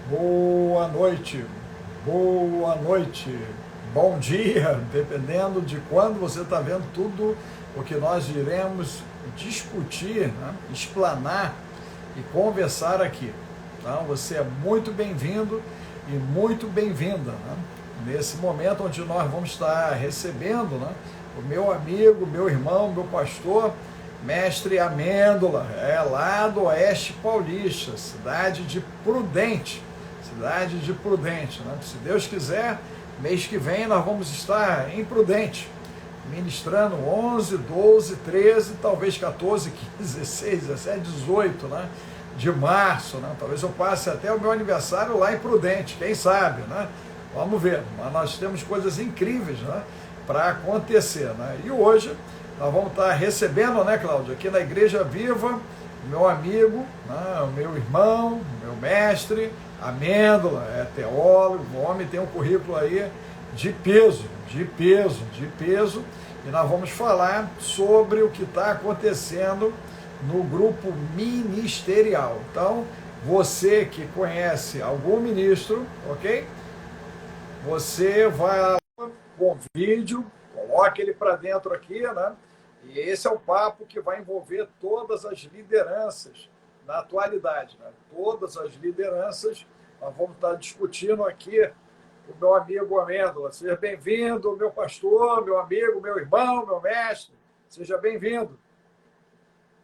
Boa noite, boa noite, bom dia, dependendo de quando você está vendo tudo o que nós iremos discutir, né? Explanar e conversar aqui. Então, você é muito bem-vindo e muito bem-vinda, né? Nesse momento onde nós vamos estar recebendo, né, o meu amigo, meu irmão, meu pastor, mestre Amêndola, lá do Oeste Paulista, cidade de Prudente. Cidade de Prudente, né? Se Deus quiser, mês que vem nós vamos estar em Prudente, ministrando 11, 12, 13, talvez 14, 15, 16, 17, 18, né? De março, né? Talvez eu passe até o meu aniversário lá em Prudente, quem sabe, né? Vamos ver, mas nós temos coisas incríveis, né, para acontecer, né? E hoje nós vamos estar recebendo, né, Cláudio, aqui na Igreja Viva, meu amigo, né, o meu irmão, meu mestre, Amêndola, é teólogo, o homem tem um currículo aí de peso, de peso, de peso, e nós vamos falar sobre o que está acontecendo no grupo ministerial. Então, você que conhece algum ministro, ok? Você vai lá com o vídeo, coloca ele para dentro aqui, né? E esse é o papo que vai envolver todas as lideranças na atualidade, né? Todas as lideranças, nós vamos estar discutindo aqui o meu amigo Amêndola. Seja bem-vindo, meu pastor, meu amigo, meu irmão, meu mestre. Seja bem-vindo.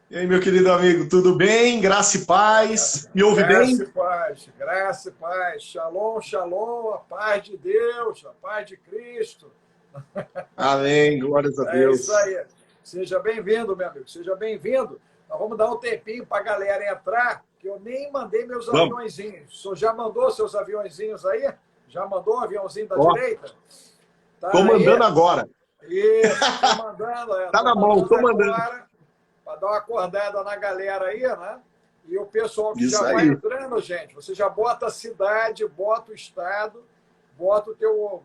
E aí, meu querido amigo, tudo bem? Graça e paz. Me ouve Graça bem? e paz, graça e paz. Shalom, shalom, a paz de Deus, a paz de Cristo. Amém, glórias a É isso Deus. aí. Seja bem-vindo, meu amigo. Seja bem-vindo. Nós vamos dar um tempinho para a galera entrar, que eu nem mandei meus Vamos. aviõezinhos. O senhor já mandou seus aviãozinhos aí? Já mandou o aviãozinho da Ó, direita? tô Tá aí? mandando agora. Isso, estou mandando, Tá estou na mão, mandando tô mandando. agora, para dar uma acordada na galera aí, né? E o pessoal que já Isso vai aí. entrando, gente, você já bota a cidade, bota o estado, bota o teu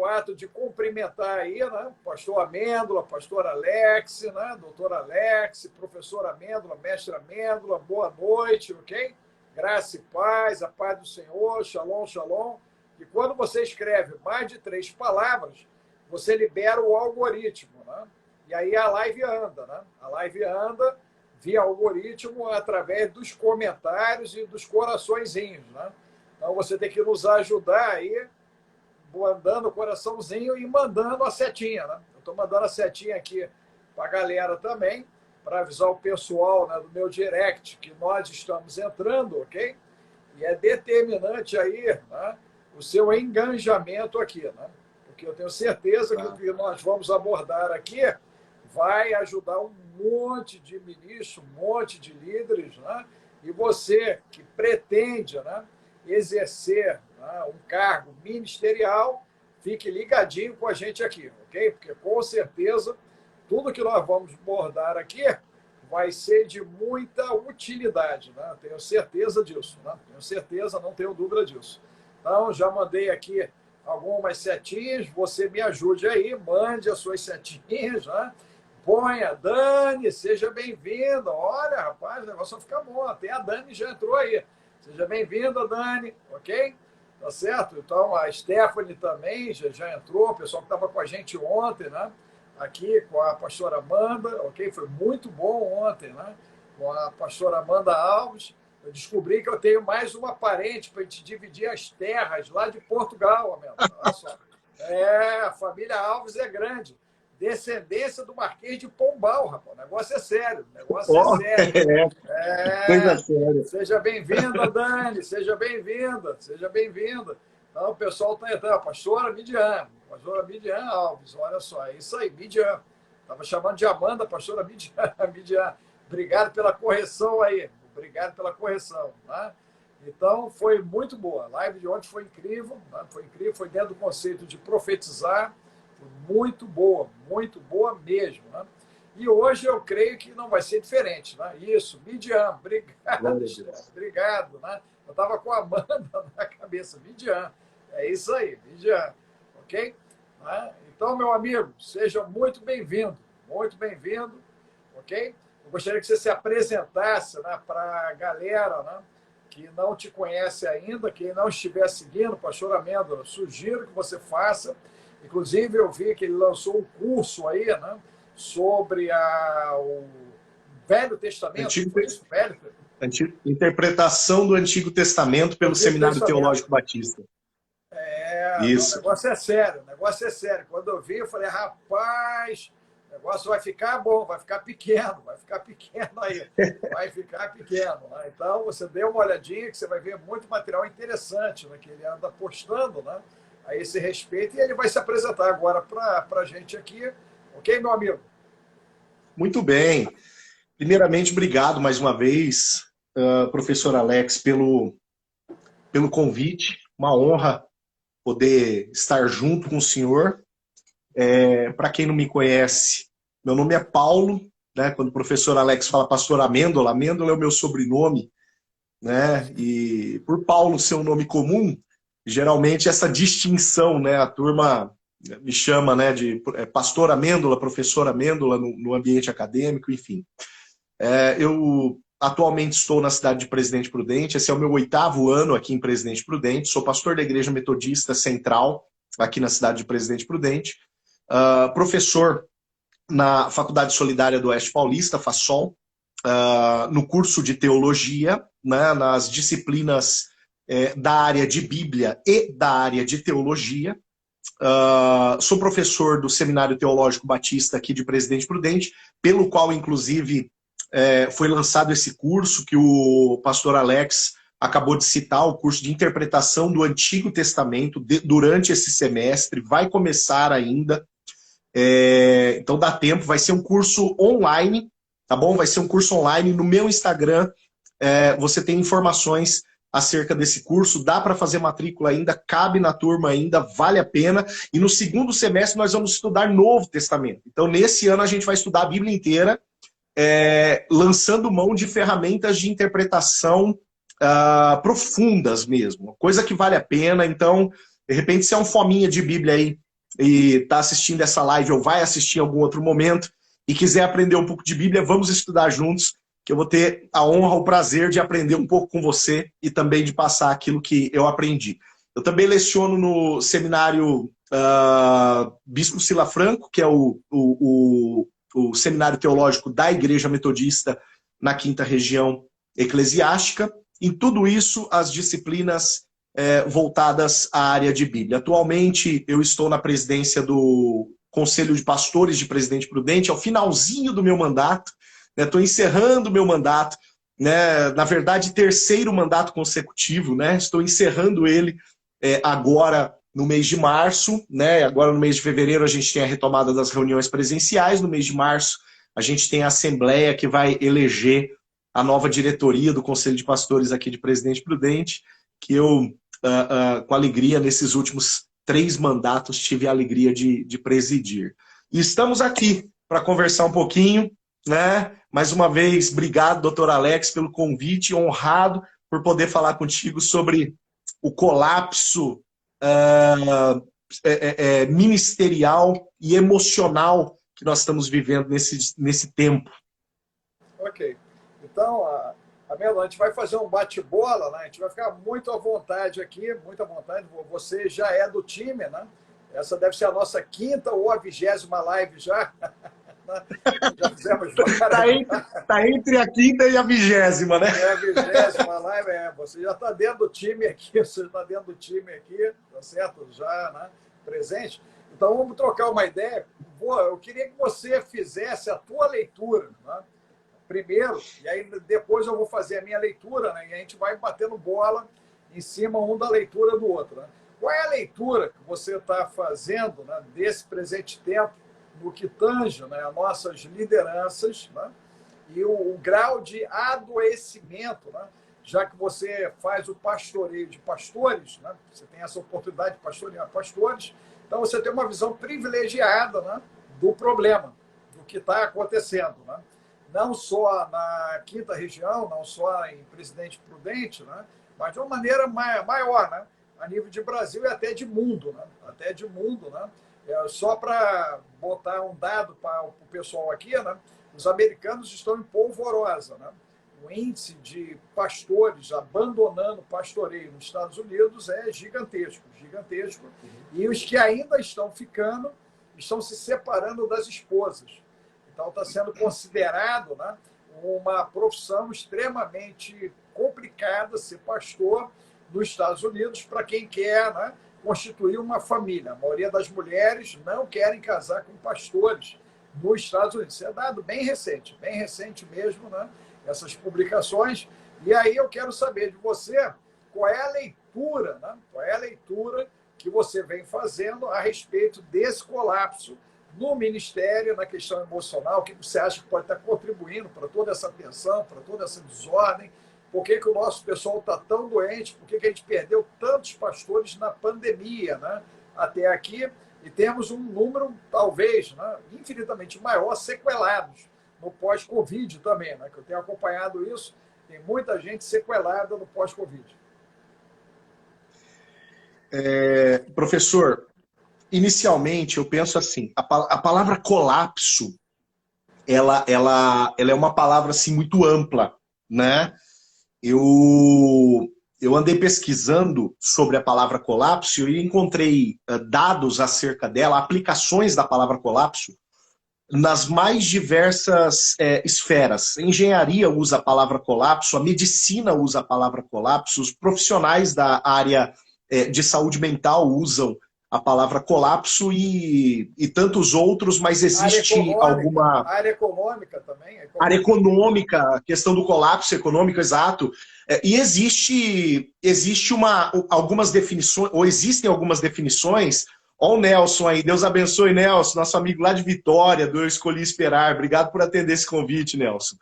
ato de cumprimentar aí, né? Pastor Amêndola, pastor Alex, né? Doutor Alex, professor Amêndola, mestre Amêndola, boa noite, ok? Graça e paz, a paz do Senhor, shalom, shalom. E quando você escreve mais de 3 palavras, você libera o algoritmo, né? E aí a live anda, né? A live anda via algoritmo através dos comentários e dos coraçõezinhos, né? Então você tem que nos ajudar aí mandando o coraçãozinho e mandando a setinha, né? Eu estou mandando a setinha aqui para a galera também, para avisar o pessoal, né, do meu direct que nós estamos entrando, ok? E é determinante aí, né, o seu engajamento aqui, né? Porque eu tenho certeza que o Tá. que nós vamos abordar aqui vai ajudar um monte de ministros, um monte de líderes, né? E você que pretende, né, exercer, né, um cargo ministerial, fique ligadinho com a gente aqui, ok? Porque com certeza tudo que nós vamos abordar aqui vai ser de muita utilidade, né? Tenho certeza disso, né? Tenho certeza, não tenho dúvida disso. Então, já mandei aqui algumas setinhas, você me ajude aí, mande as suas setinhas, né? Ponha, Dani, seja bem-vinda. Olha, rapaz, o negócio vai ficar bom. Até a Dani já entrou aí. Seja bem-vinda, Dani, ok? Tá certo? Então, a Stephanie também já entrou, o pessoal que estava com a gente ontem, né? Aqui com a pastora Amanda, ok? Foi muito bom ontem, né? Com a pastora Amanda Alves. Eu descobri que eu tenho mais uma parente para a gente dividir as terras lá de Portugal, Amanda. Olha só. A família Alves é grande. Descendência do Marquês de Pombal, rapaz. O negócio é sério. O negócio é Ó, sério. coisa É, séria. seja bem-vinda, Dani, seja bem-vinda, seja bem-vinda. Então, o pessoal está entrando, pastora Midian Alves, olha só, é isso aí, Midian. Estava chamando de Amanda, pastora Midian, Midian. Obrigado pela correção aí, obrigado pela correção. Tá? Então, foi muito boa. A live de ontem foi incrível, né? Foi incrível, foi dentro do conceito de profetizar, foi muito boa mesmo. Né? E hoje eu creio que não vai ser diferente. Né? Isso, Midian, obrigado, Glória a Esther, Deus. obrigado. Né? Eu estava com a Amanda na cabeça, Midian. É isso aí, Midian, ok? Né? Então, meu amigo, seja muito bem-vindo, ok? Eu gostaria que você se apresentasse, né, para a galera, né, que não te conhece ainda, quem não estiver seguindo, pastor Amêndola, sugiro que você faça. Inclusive, eu vi que ele lançou um curso aí, né, sobre o Velho Testamento, Antigo, foi isso? Velho, interpretação do Antigo Testamento pelo Antigo Seminário Testamento. Teológico Batista. Não, o Isso. negócio é sério, o negócio é sério. Quando eu vi, eu falei, rapaz, o negócio vai ficar bom, vai ficar pequeno aí, vai ficar pequeno. Né? Então, você dê uma olhadinha que você vai ver muito material interessante, né, que ele anda postando, né, a esse respeito, e ele vai se apresentar agora para a gente aqui. Ok, meu amigo? Muito bem. Primeiramente, obrigado mais uma vez, professor Alex, pelo convite. Uma honra poder estar junto com o senhor. Para quem não me conhece, meu nome é Paulo, né? Quando o professor Alex fala pastor Amêndola, Amêndola é o meu sobrenome, né? E por Paulo ser um nome comum, geralmente essa distinção, né? A turma me chama, né, de pastor Amêndola, professor Amêndola no ambiente acadêmico, enfim. Eu atualmente estou na cidade de Presidente Prudente, esse é o meu 8º ano aqui em Presidente Prudente, sou pastor da Igreja Metodista Central, aqui na cidade de Presidente Prudente, professor na Faculdade Solidária do Oeste Paulista, FASOL, no curso de Teologia, né, nas disciplinas da área de Bíblia e da área de Teologia. Sou professor do Seminário Teológico Batista aqui de Presidente Prudente, pelo qual, inclusive, foi lançado esse curso que o pastor Alex acabou de citar, o curso de interpretação do Antigo Testamento, durante esse semestre, vai começar ainda. Então dá tempo, vai ser um curso online, tá bom? Vai ser um curso online. No meu Instagram, você tem informações acerca desse curso, dá para fazer matrícula ainda, cabe na turma ainda, vale a pena. E no segundo semestre nós vamos estudar Novo Testamento. Então nesse ano a gente vai estudar a Bíblia inteira, lançando mão de ferramentas de interpretação profundas mesmo, coisa que vale a pena. Então, de repente, se é um fominha de Bíblia aí e está assistindo essa live ou vai assistir em algum outro momento e quiser aprender um pouco de Bíblia, vamos estudar juntos, que eu vou ter a honra, o prazer de aprender um pouco com você e também de passar aquilo que eu aprendi. Eu também leciono no seminário Bispo Sila Franco, que é o Seminário Teológico da Igreja Metodista na 5ª Região Eclesiástica. Em tudo isso, as disciplinas voltadas à área de Bíblia. Atualmente, eu estou na presidência do Conselho de Pastores de Presidente Prudente, ao finalzinho do meu mandato, estou encerrando o meu mandato, né, na verdade, 3º mandato consecutivo, né, estou encerrando ele agora no mês de março, né, agora no mês de fevereiro a gente tem a retomada das reuniões presenciais, no mês de março a gente tem a Assembleia que vai eleger a nova diretoria do Conselho de Pastores aqui de Presidente Prudente, que eu, com alegria, nesses últimos 3 mandatos, tive a alegria de presidir. E estamos aqui para conversar um pouquinho, né? Mais uma vez, obrigado, doutor Alex, pelo convite, honrado por poder falar contigo sobre o colapso ministerial e emocional que nós estamos vivendo nesse tempo. Ok. Então, a gente vai fazer um bate-bola, né? A gente vai ficar muito à vontade aqui, muito à vontade. Você já é do time, né? Essa deve ser a nossa 5ª ou a 20ª live já. Já fizemos várias. Tá entre a 5ª e a 20ª, né? A 20ª live, você já está dentro do time aqui, tá certo? Já, né? Presente. Então, vamos trocar uma ideia. Eu queria que você fizesse a tua leitura, né? Primeiro, e aí depois eu vou fazer a minha leitura, né? E a gente vai batendo bola em cima um da leitura do outro. Né? Qual é a leitura que você está fazendo, né, desse presente tempo no que tange, né, as nossas lideranças, né, e o grau de adoecimento, né, já que você faz o pastoreio de pastores, né, você tem essa oportunidade de pastorear pastores, então você tem uma visão privilegiada, né, do problema, do que está acontecendo, né? Não só na 5ª Região, não só em Presidente Prudente, né, mas de uma maneira maior, né, a nível de Brasil e até de mundo. Né, até de mundo, né. Só para botar um dado para o pessoal aqui, né, os americanos estão em polvorosa. Né, o índice de pastores abandonando o pastoreio nos Estados Unidos é gigantesco, gigantesco. E os que ainda estão ficando, estão se separando das esposas. Então está sendo considerado, né, uma profissão extremamente complicada ser pastor nos Estados Unidos para quem quer, né, constituir uma família. A maioria das mulheres não querem casar com pastores nos Estados Unidos. Isso é dado bem recente mesmo, né, essas publicações. E aí eu quero saber de você qual é a leitura, né, qual é a leitura que você vem fazendo a respeito desse colapso no ministério, na questão emocional, o que você acha que pode estar contribuindo para toda essa tensão, para toda essa desordem, por que o nosso pessoal está tão doente, por que a gente perdeu tantos pastores na pandemia, né, até aqui, e temos um número, talvez, né, infinitamente maior, sequelados no pós-Covid também, né, que eu tenho acompanhado isso, tem muita gente sequelada no pós-Covid. Professor, inicialmente eu penso assim, a palavra colapso, ela é uma palavra assim, muito ampla, né? Eu andei pesquisando sobre a palavra colapso e encontrei dados acerca dela, aplicações da palavra colapso, nas mais diversas esferas. A engenharia usa a palavra colapso, a medicina usa a palavra colapso, os profissionais da área de saúde mental usam a palavra colapso e tantos outros, mas existe alguma... Área econômica também. Área econômica, a questão do colapso econômico, exato. E existe algumas definições, ou existem algumas definições. Olha o Nelson aí, Deus abençoe, Nelson, nosso amigo lá de Vitória, do Eu Escolhi Esperar. Obrigado por atender esse convite, Nelson.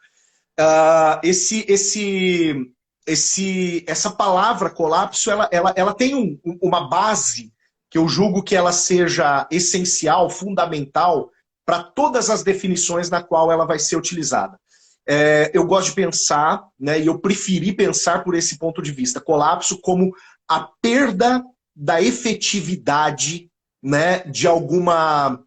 Essa palavra colapso, ela tem uma base que eu julgo que ela seja essencial, fundamental, para todas as definições na qual ela vai ser utilizada. Eu gosto de pensar, né, e eu preferi pensar por esse ponto de vista, colapso como a perda da efetividade, né, de alguma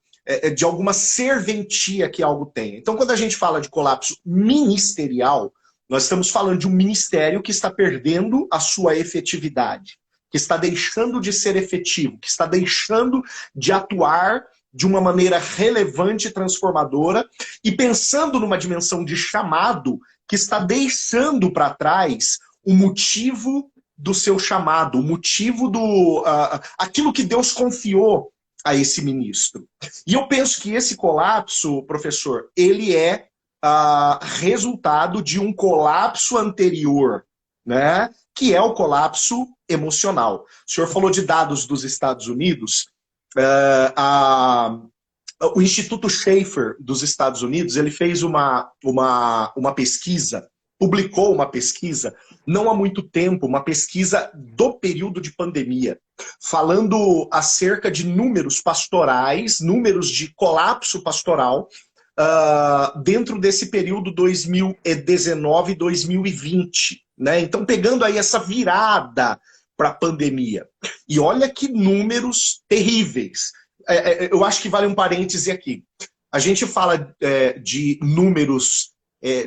serventia que algo tem. Então, quando a gente fala de colapso ministerial, nós estamos falando de um ministério que está perdendo a sua efetividade, que está deixando de ser efetivo, que está deixando de atuar de uma maneira relevante e transformadora, e pensando numa dimensão de chamado que está deixando para trás o motivo do seu chamado, o motivo aquilo que Deus confiou a esse ministro. E eu penso que esse colapso, professor, ele é resultado de um colapso anterior, né? Que é o colapso emocional. O senhor falou de dados dos Estados Unidos. O Instituto Schaeffer dos Estados Unidos, ele fez uma pesquisa, publicou uma pesquisa, não há muito tempo, uma pesquisa do período de pandemia, falando acerca de números pastorais, números de colapso pastoral, dentro desse período 2019 e 2020. Né? Então, pegando aí essa virada para a pandemia. E olha que números terríveis. Eu acho que vale um parêntese aqui. A gente fala de números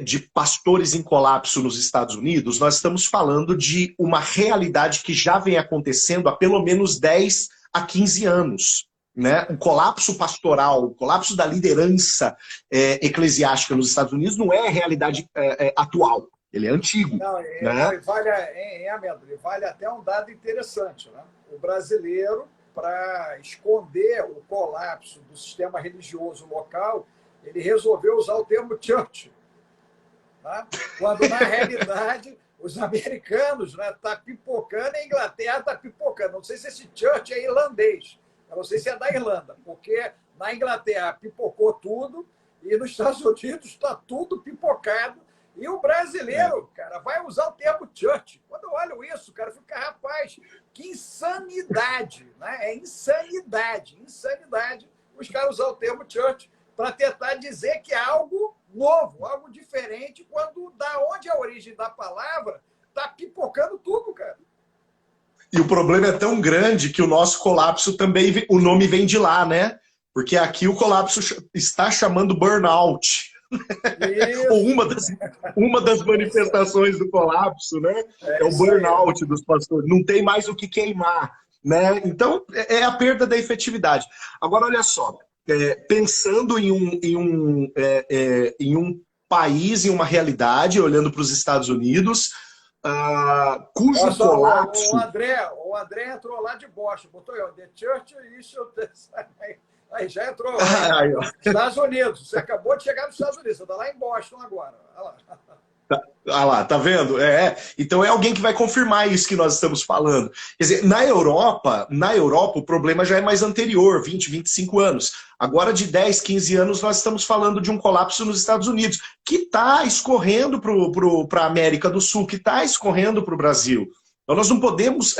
de pastores em colapso nos Estados Unidos, nós estamos falando de uma realidade que já vem acontecendo há pelo menos 10 a 15 anos. Né? O colapso pastoral, o colapso da liderança eclesiástica nos Estados Unidos não é a realidade atual. Ele é antigo. Não, né? Ele vale até um dado interessante. Né? O brasileiro, para esconder o colapso do sistema religioso local, ele resolveu usar o termo church. Tá? Quando, na realidade, os americanos estão pipocando e a Inglaterra está pipocando. Não sei se esse church é irlandês. Eu não sei se é da Irlanda, porque na Inglaterra pipocou tudo e nos Estados Unidos está tudo pipocado. E o brasileiro, cara, vai usar o termo church. Quando eu olho isso, cara, fica, rapaz, que insanidade, né? É insanidade os caras usar o termo church para tentar dizer que é algo novo, algo diferente, quando da onde é a origem da palavra está pipocando tudo, cara. E o problema é tão grande que o nosso colapso também, o nome vem de lá, né? Porque aqui o colapso está chamando burnout. Ou Isso, uma das é isso aí. manifestações do colapso, né? É É o isso aí. burnout dos pastores. Não tem mais o que queimar, né? Então, é a perda da efetividade. Agora, olha só, pensando em um país, em uma realidade, olhando para os Estados Unidos, Olha cujo só, colapso. o André entrou lá de Boston, botou aí, ó, The Church Issue. Aí já entrou lá em Ai, ó. Estados Unidos. Você acabou de chegar nos Estados Unidos, você está lá em Boston agora. Olha lá. Ah lá, tá vendo? Então é alguém que vai confirmar isso que nós estamos falando. Quer dizer, na Europa o problema já é mais anterior, 20, 25 anos. Agora de 10, 15 anos nós estamos falando de um colapso nos Estados Unidos, que está escorrendo para a América do Sul, que está escorrendo para o Brasil. Então nós não podemos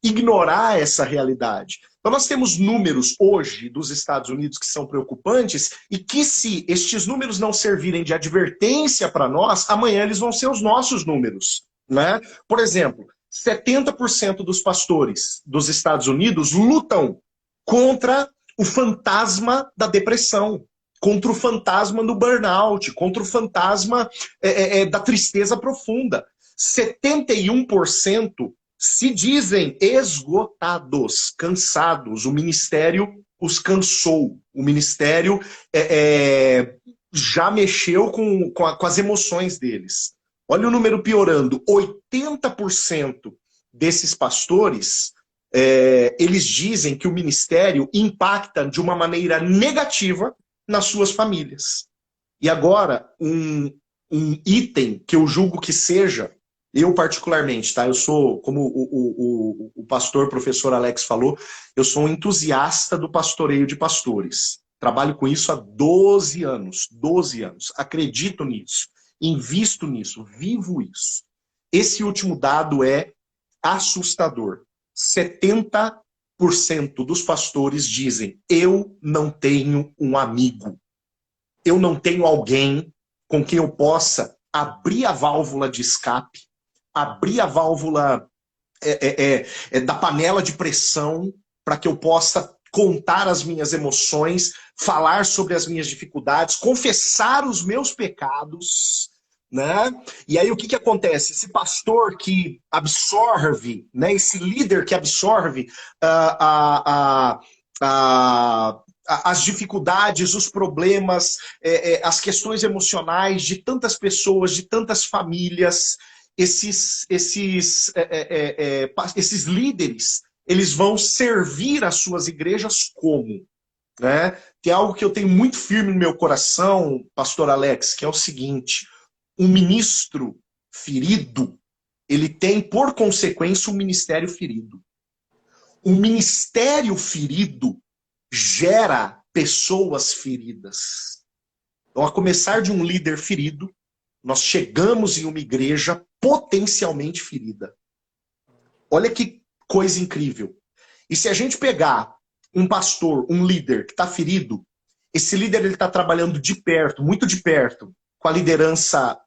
ignorar essa realidade. Então nós temos números hoje dos Estados Unidos que são preocupantes e que se estes números não servirem de advertência para nós, amanhã eles vão ser os nossos números, né? Por exemplo, 70% dos pastores dos Estados Unidos lutam contra o fantasma da depressão, contra o fantasma do burnout, contra o fantasma da tristeza profunda. 71% se dizem esgotados, cansados. O ministério os cansou. O ministério já mexeu com as emoções deles. Olha o número piorando. 80% desses pastores, eles dizem que o ministério impacta de uma maneira negativa nas suas famílias. E agora, um item que eu julgo que seja, eu particularmente, tá? Eu sou, como o pastor, professor Alex falou, eu sou um entusiasta do pastoreio de pastores. Trabalho com isso há 12 anos. 12 anos. Acredito nisso. Invisto nisso. Vivo isso. Esse último dado é assustador. 70% dos pastores dizem: eu não tenho um amigo. Eu não tenho alguém com quem eu possa abrir a válvula de escape, abrir a válvula da panela de pressão, para que eu possa contar as minhas emoções, falar sobre as minhas dificuldades, confessar os meus pecados, né? E aí o que acontece? Esse pastor que absorve, né? Esse líder que absorve a, a, a, as dificuldades, os problemas, as questões emocionais de tantas pessoas, de tantas famílias, esses líderes, eles vão servir as suas igrejas como? Né? Tem algo que eu tenho muito firme no meu coração, pastor Alex, que é o seguinte: um ministro ferido, ele tem, por consequência, um ministério ferido. Um ministério ferido gera pessoas feridas. Então, a começar de um líder ferido, nós chegamos em uma igreja potencialmente ferida. Olha que coisa incrível. E se a gente pegar um pastor, um líder que está ferido, esse líder está trabalhando de perto, muito de perto, com a liderança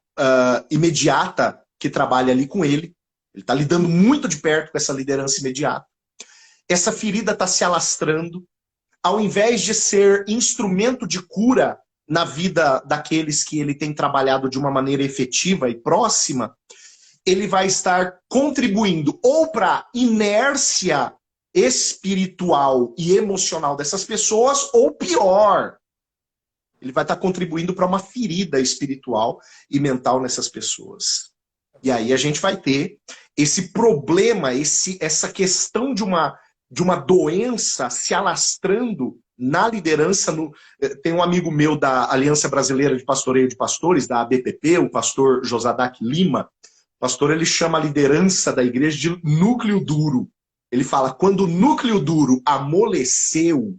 imediata que trabalha ali com ele. Ele está lidando muito de perto com essa liderança imediata. Essa ferida está se alastrando. Ao invés de ser instrumento de cura na vida daqueles que ele tem trabalhado de uma maneira efetiva e próxima, ele vai estar contribuindo ou para a inércia espiritual e emocional dessas pessoas, ou pior, ele vai estar contribuindo para uma ferida espiritual e mental nessas pessoas. E aí a gente vai ter esse problema, essa questão de uma doença se alastrando na liderança. Tem um amigo meu da Aliança Brasileira de Pastoreio de Pastores, da ABPP, o pastor Josadac Lima. O pastor, ele chama a liderança da igreja de núcleo duro. Ele fala: quando o núcleo duro amoleceu,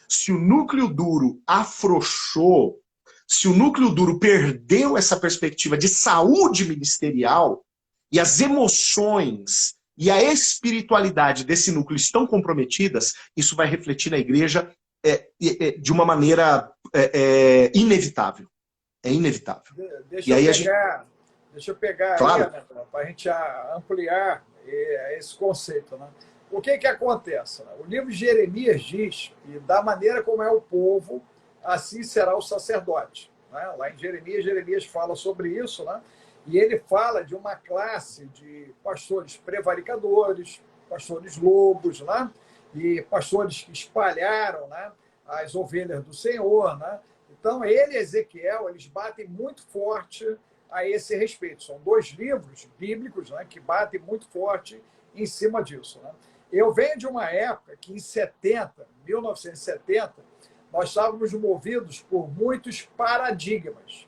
se o núcleo duro afrouxou, se o núcleo duro perdeu essa perspectiva de saúde ministerial, e as emoções e a espiritualidade desse núcleo estão comprometidas, isso vai refletir na igreja de uma maneira inevitável. É inevitável. Deixa E eu aí a gente... pegar, deixa eu pegar aí, Claro. né, para a gente ampliar esse conceito. Né? O que acontece? Né? O livro de Jeremias diz, e da maneira como é o povo, assim será o sacerdote. Né? Lá em Jeremias, Jeremias fala sobre isso, né? E ele fala de uma classe de pastores prevaricadores, pastores lobos, né? E pastores que espalharam, né, as ovelhas do Senhor. Né? Então, ele e Ezequiel, eles batem muito forte a esse respeito. São dois livros bíblicos, né, que batem muito forte em cima disso. Né? Eu venho de uma época que, em 1970, nós estávamos movidos por muitos paradigmas.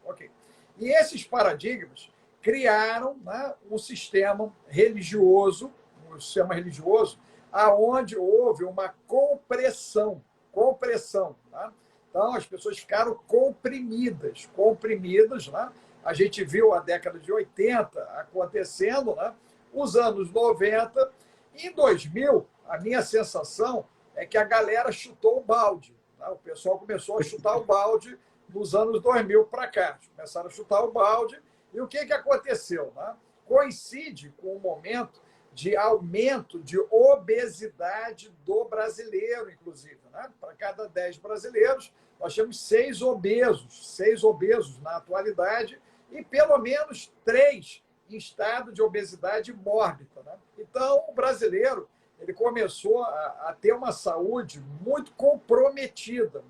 Ok. E esses paradigmas criaram, né, um sistema religioso, aonde houve uma compressão. Tá? Então, as pessoas ficaram comprimidas. Né? A gente viu a década de 80 acontecendo, né? Os anos 90. Em 2000, a minha sensação é que a galera chutou o balde. Tá? O pessoal começou a chutar o balde dos anos 2000 para cá. Começaram a chutar o balde. E o que aconteceu? Né? Coincide com o momento de aumento de obesidade do brasileiro, inclusive. Né? Para cada 10 brasileiros, nós temos 6 obesos na atualidade, e pelo menos 3 em estado de obesidade mórbida. Né? Então, o brasileiro ele começou a ter uma saúde muito comprometida,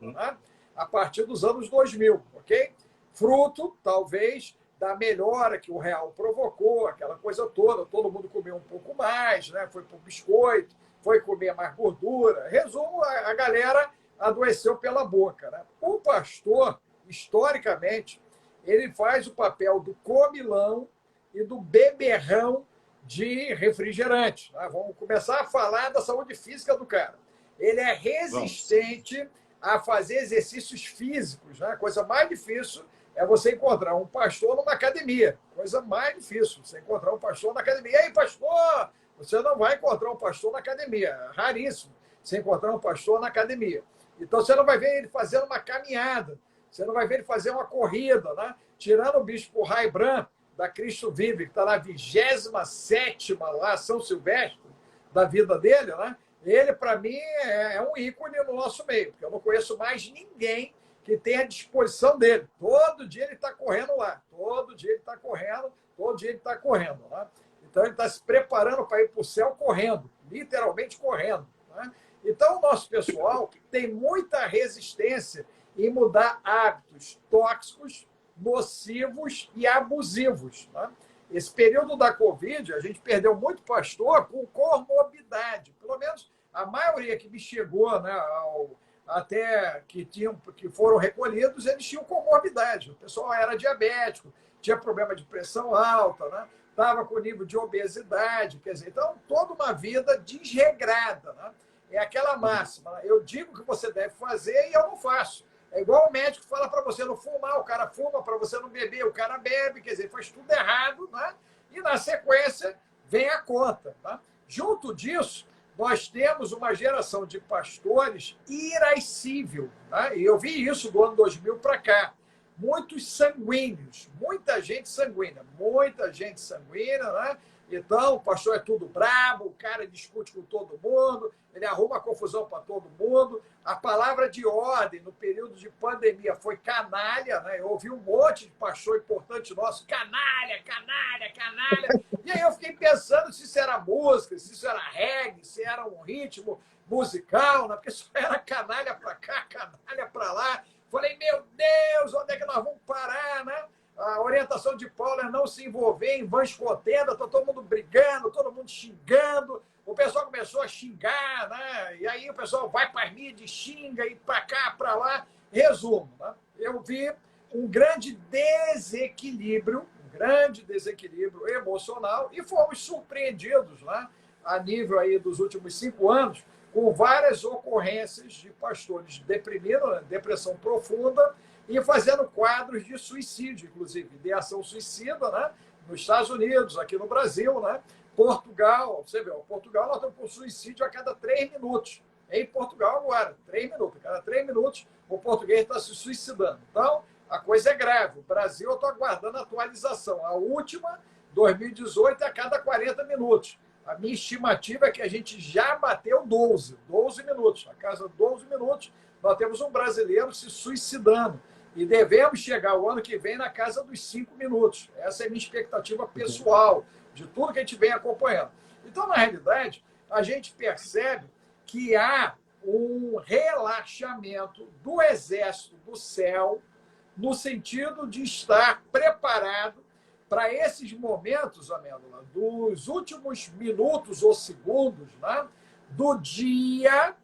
né? A partir dos anos 2000, ok? Fruto, talvez, da melhora que o real provocou, aquela coisa toda, todo mundo comeu um pouco mais, né? Foi para o biscoito, foi comer mais gordura. Resumo, a galera adoeceu pela boca. Né? O pastor, historicamente, ele faz o papel do comilão e do beberrão de refrigerante. Né? Vamos começar a falar da saúde física do cara. Ele é resistente a fazer exercícios físicos. Né? A coisa mais difícil é você encontrar um pastor numa academia. Coisa mais difícil, você encontrar um pastor na academia. E aí, pastor? Você não vai encontrar um pastor na academia. É raríssimo você encontrar um pastor na academia. Então, você não vai ver ele fazendo uma caminhada. Você não vai ver ele fazer uma corrida. Né? Tirando o bispo Raibran, da Cristo Vive, que está na 27ª lá, São Silvestre, da vida dele, né? Ele, para mim, é um ícone no nosso meio, porque eu não conheço mais ninguém que tenha a disposição dele. Todo dia ele está correndo lá, todo dia ele está correndo. Né? Então, ele está se preparando para ir para o céu correndo, literalmente correndo. Né? Então, o nosso pessoal tem muita resistência em mudar hábitos tóxicos, nocivos e abusivos. Né? Esse período da Covid, a gente perdeu muito pastor com comorbidade. Pelo menos a maioria que me chegou, né, até que foram recolhidos, eles tinham comorbidade. O pessoal era diabético, tinha problema de pressão alta, né? Estava com nível de obesidade. Quer dizer, então, toda uma vida desregrada. Né? É aquela máxima. Né? Eu digo o que você deve fazer e eu não faço. É igual o médico fala para você não fumar, o cara fuma, para você não beber, o cara bebe, quer dizer, faz tudo errado, né? E na sequência vem a conta. Tá? Junto disso, nós temos uma geração de pastores irascível. Tá? E eu vi isso do ano 2000 para cá. Muitos sanguíneos, muita gente sanguínea, né? Então, o pastor é tudo brabo, o cara discute com todo mundo, ele arruma confusão para todo mundo. A palavra de ordem no período de pandemia foi canalha, né? Eu ouvi um monte de pastor importante nosso, canalha. E aí eu fiquei pensando se isso era música, se isso era reggae, se era um ritmo musical, né? Porque só era canalha para cá, canalha para lá. Falei, meu Deus, onde é que nós vamos parar, né? A orientação de Paulo é não se envolver em vãs contendas, está todo mundo brigando, todo mundo xingando, o pessoal começou a xingar, né? E aí o pessoal vai para as mídias, xinga, e para cá, para lá. Resumo, né? Eu vi um grande desequilíbrio emocional e fomos surpreendidos, né? A nível aí dos últimos 5 anos, com várias ocorrências de pastores deprimidos, né? Depressão profunda, e fazendo quadros de suicídio, inclusive, ideação suicida, né? Nos Estados Unidos, aqui no Brasil, né? Portugal, você vê, Portugal nós estamos com suicídio a cada 3 minutos. Em Portugal agora, 3 minutos. A cada 3 minutos o português está se suicidando. Então, a coisa é grave. O Brasil, eu estou aguardando a atualização. A última, 2018, é a cada 40 minutos. A minha estimativa é que a gente já bateu 12 minutos. A cada 12 minutos, nós temos um brasileiro se suicidando. E devemos chegar o ano que vem na casa dos 5 minutos. Essa é a minha expectativa pessoal, de tudo que a gente vem acompanhando. Então, na realidade, a gente percebe que há um relaxamento do Exército do Céu, no sentido de estar preparado para esses momentos, Amêndola, dos últimos minutos ou segundos, né, do dia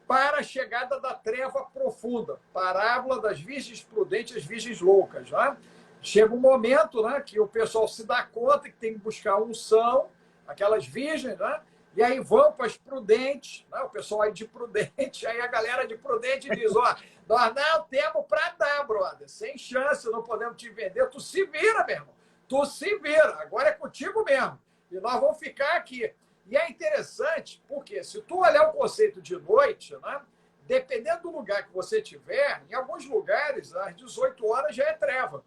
para a chegada da treva profunda, parábola das virgens prudentes e as virgens loucas. Né? Chega um momento, né, que o pessoal se dá conta que tem que buscar unção, aquelas virgens, né, e aí vão para as prudentes, né, o pessoal aí de prudente, aí a galera de prudente diz, ó, nós não temos para dar, brother, sem chance, não podemos te vender, tu se vira, meu irmão, tu se vira, agora é contigo mesmo, e nós vamos ficar aqui. E é interessante, porque se tu olhar o conceito de noite, né, dependendo do lugar que você estiver, em alguns lugares, às 18 horas já é treva.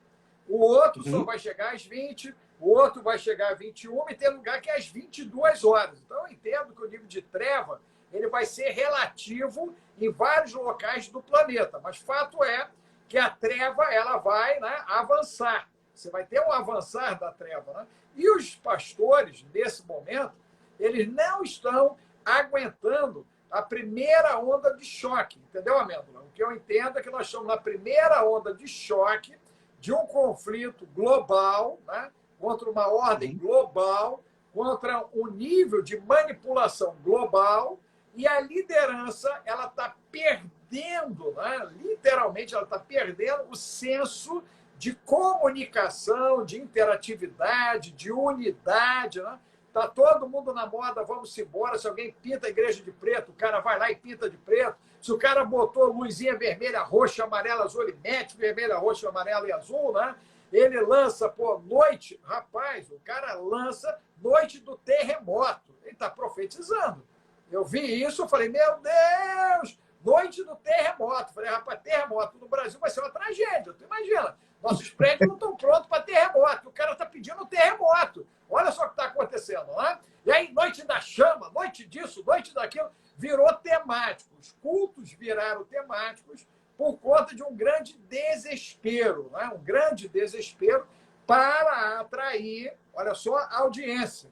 O outro só vai chegar às 20, o outro vai chegar às 21, e tem lugar que é às 22 horas. Então, eu entendo que o nível de treva ele vai ser relativo em vários locais do planeta. Mas fato é que a treva ela vai, né, avançar. Você vai ter um avançar da treva. Né? E os pastores, nesse momento, eles não estão aguentando a primeira onda de choque. Entendeu, Amêndola? O que eu entendo é que nós estamos na primeira onda de choque de um conflito global, né, contra uma ordem global, contra um nível de manipulação global, e a liderança ela está perdendo, né, literalmente, ela está perdendo o senso de comunicação, de interatividade, de unidade, né? Tá todo mundo na moda, vamos embora. Se alguém pinta a igreja de preto, o cara vai lá e pinta de preto. Se o cara botou luzinha vermelha, roxa, amarela, azul, ele mete vermelha, roxa, amarela e azul, né? Ele lança, pô, noite. Rapaz, o cara lança noite do terremoto. Ele está profetizando. Eu vi isso, eu falei, meu Deus, noite do terremoto. Eu falei, rapaz, terremoto no Brasil vai ser uma tragédia. Tu imagina, nossos prédios não estão prontos para terremoto. O cara está pedindo terremoto. Olha só o que está acontecendo, né? E aí, noite da chama, noite disso, noite daquilo, virou temático. Os cultos viraram temáticos por conta de um grande desespero, né? Um grande desespero para atrair, olha só, a audiência.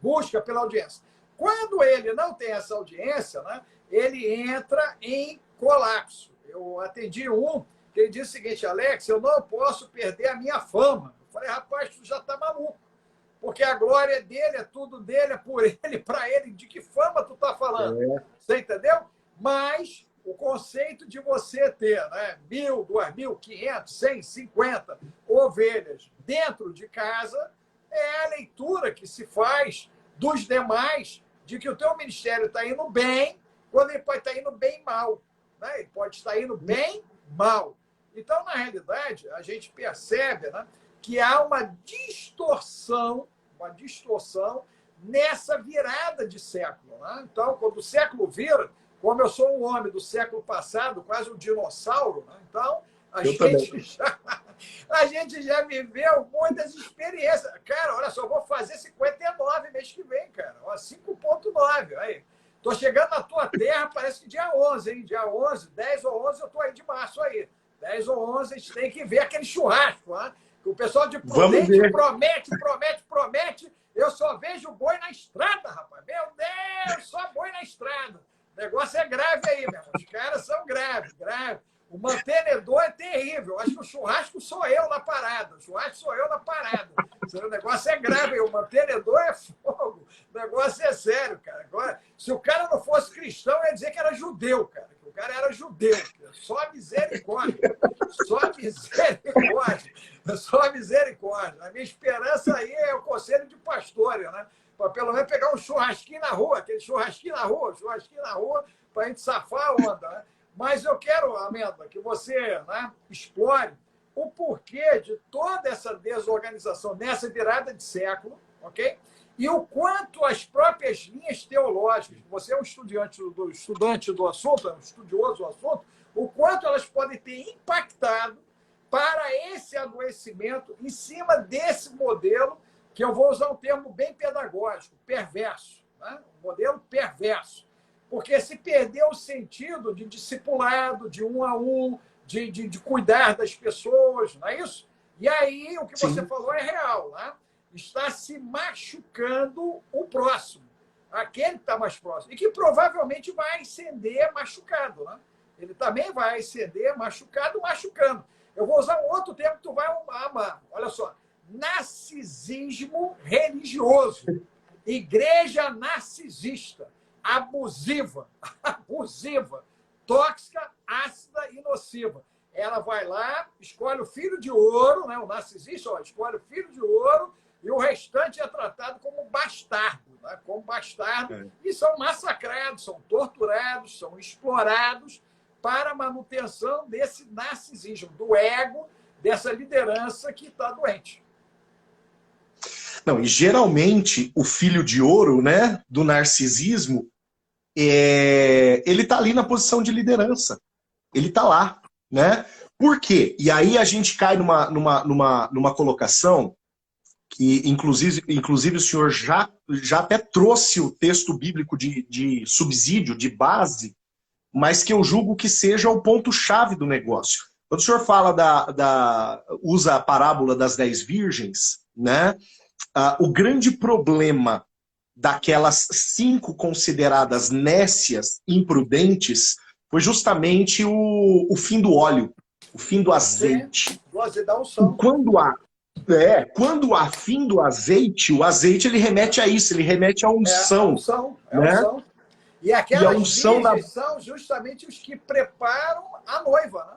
Busca pela audiência. Quando ele não tem essa audiência, né, ele entra em colapso. Eu atendi um que ele disse o seguinte, Alex, eu não posso perder a minha fama. Eu falei, rapaz, tu já está maluco. Porque a glória é dele, é tudo dele, é por ele, para ele. De que fama tu está falando? Você entendeu? Mas o conceito de você ter, né, 1.000, 2.000, 500, 100, 50 ovelhas dentro de casa é a leitura que se faz dos demais de que o teu ministério está indo bem, quando ele pode estar indo bem mal. Né? Ele pode estar indo bem mal. Então, na realidade, a gente percebe, né, que há uma distorção nessa virada de século. Né? Então, quando o século vira, como eu sou um homem do século passado, quase um dinossauro, né? Então a gente já viveu muitas experiências. Cara, olha só, eu vou fazer 59 mês que vem, cara. 5,9. Aí. Tô chegando na tua terra, parece que dia 11, hein? Dia 11, 10 ou 11, eu tô aí de março aí. 10 ou 11, a gente tem que ver aquele churrasco, né? O pessoal de Prudente promete. Eu só vejo boi na estrada, rapaz. Meu Deus, só boi na estrada. O negócio é grave aí, meu irmão. Os caras são graves. O mantenedor é terrível. Acho que o churrasco sou eu na parada. O negócio é grave. O mantenedor é fogo. O negócio é sério, cara. Agora, se o cara não fosse cristão, eu ia dizer que era judeu, cara. Que o cara era judeu. Só misericórdia. Só misericórdia. A minha esperança aí é o conselho de pastores, né? Para pelo menos pegar um churrasquinho na rua, para a gente safar a onda, né? Mas eu quero, Amêndola, que você, né, explore o porquê de toda essa desorganização nessa virada de século, ok? E o quanto as próprias linhas teológicas, você é um estudante do assunto, é um estudioso do assunto, o quanto elas podem ter impactado para esse adoecimento em cima desse modelo que eu vou usar um termo bem pedagógico, perverso, né? Um modelo perverso, porque se perdeu o sentido de discipulado, de um a um, de cuidar das pessoas, não é isso? E aí o que você Sim. falou é real, né? Está se machucando o próximo, aquele que está mais próximo, e que provavelmente vai ascender machucado, né? Ele também vai ascender machucado, machucando. Eu vou usar um outro termo que tu vai amar. Olha só. Narcisismo religioso. Igreja narcisista. Abusiva. Abusiva. Tóxica, ácida e nociva. Ela vai lá, escolhe o filho de ouro, né? O narcisista ó, escolhe o filho de ouro e o restante é tratado como bastardo, né? Como bastardo. E são massacrados, são torturados, são explorados para a manutenção desse narcisismo, do ego, dessa liderança que está doente. Não, e geralmente o filho de ouro, né, do narcisismo, ele está ali na posição de liderança. Ele está lá, né? Por quê? E aí a gente cai numa colocação que, inclusive o senhor já até trouxe o texto bíblico de subsídio, de base, mas que eu julgo que seja o ponto-chave do negócio. Quando o senhor fala usa a parábola das 10 virgens, né? O grande problema daquelas 5 consideradas nécias, imprudentes, foi justamente o fim do óleo, o fim do azeite. Quando há fim do azeite, o azeite ele remete a isso, ele remete à unção. A unção, né? A unção. E aquelas virgens são justamente os que preparam a noiva, né?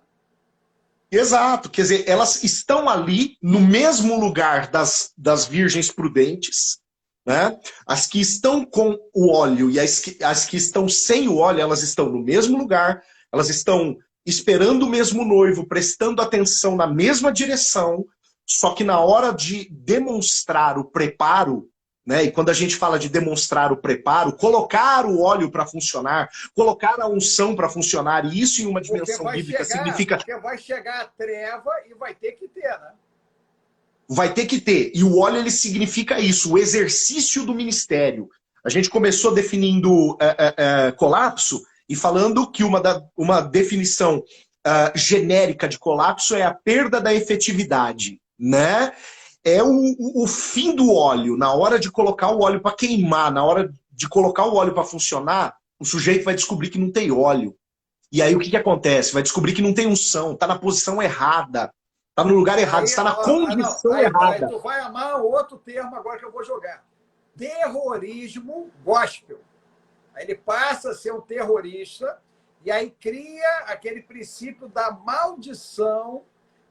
Exato, quer dizer, elas estão ali no mesmo lugar das virgens prudentes, né? As que estão com o óleo e as que estão sem o óleo, elas estão no mesmo lugar, elas estão esperando o mesmo noivo, prestando atenção na mesma direção, só que na hora de demonstrar o preparo, né? E quando a gente fala de demonstrar o preparo, colocar o óleo para funcionar, colocar a unção para funcionar, e isso em uma dimensão bíblica significa... Porque vai chegar a treva e vai ter que ter, né? Vai ter que ter. E o óleo, ele significa isso, o exercício do ministério. A gente começou definindo colapso e falando que uma definição genérica de colapso é a perda da efetividade, né? É o fim do óleo. Na hora de colocar o óleo para queimar, na hora de colocar o óleo para funcionar, o sujeito vai descobrir que não tem óleo. E aí o que acontece? Vai descobrir que não tem unção, está na posição errada, está no lugar errado, está na condição errada. Aí tu vai amar o outro termo agora que eu vou jogar. Terrorismo gospel. Aí ele passa a ser um terrorista e aí cria aquele princípio da maldição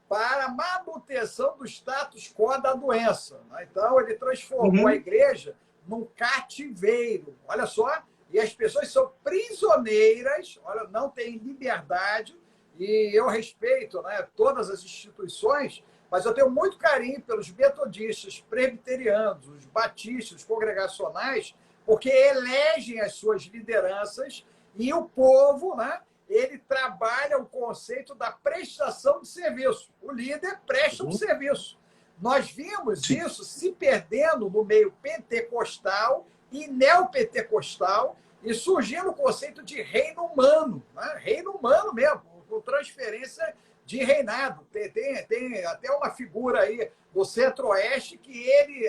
para a manutenção do status quo da doença. Então, ele transformou a igreja num cativeiro. Olha só, e as pessoas são prisioneiras, olha, não têm liberdade, e eu respeito, né, todas as instituições, mas eu tenho muito carinho pelos metodistas, presbiterianos, os batistas, os congregacionais, porque elegem as suas lideranças e o povo, né, ele trabalha o conceito da prestação de serviço. O líder presta um serviço. Nós vimos isso se perdendo no meio pentecostal e neopentecostal e surgindo o conceito de reino humano, né? Reino humano mesmo, com transferência de reinado. Tem até uma figura aí do Centro-Oeste que ele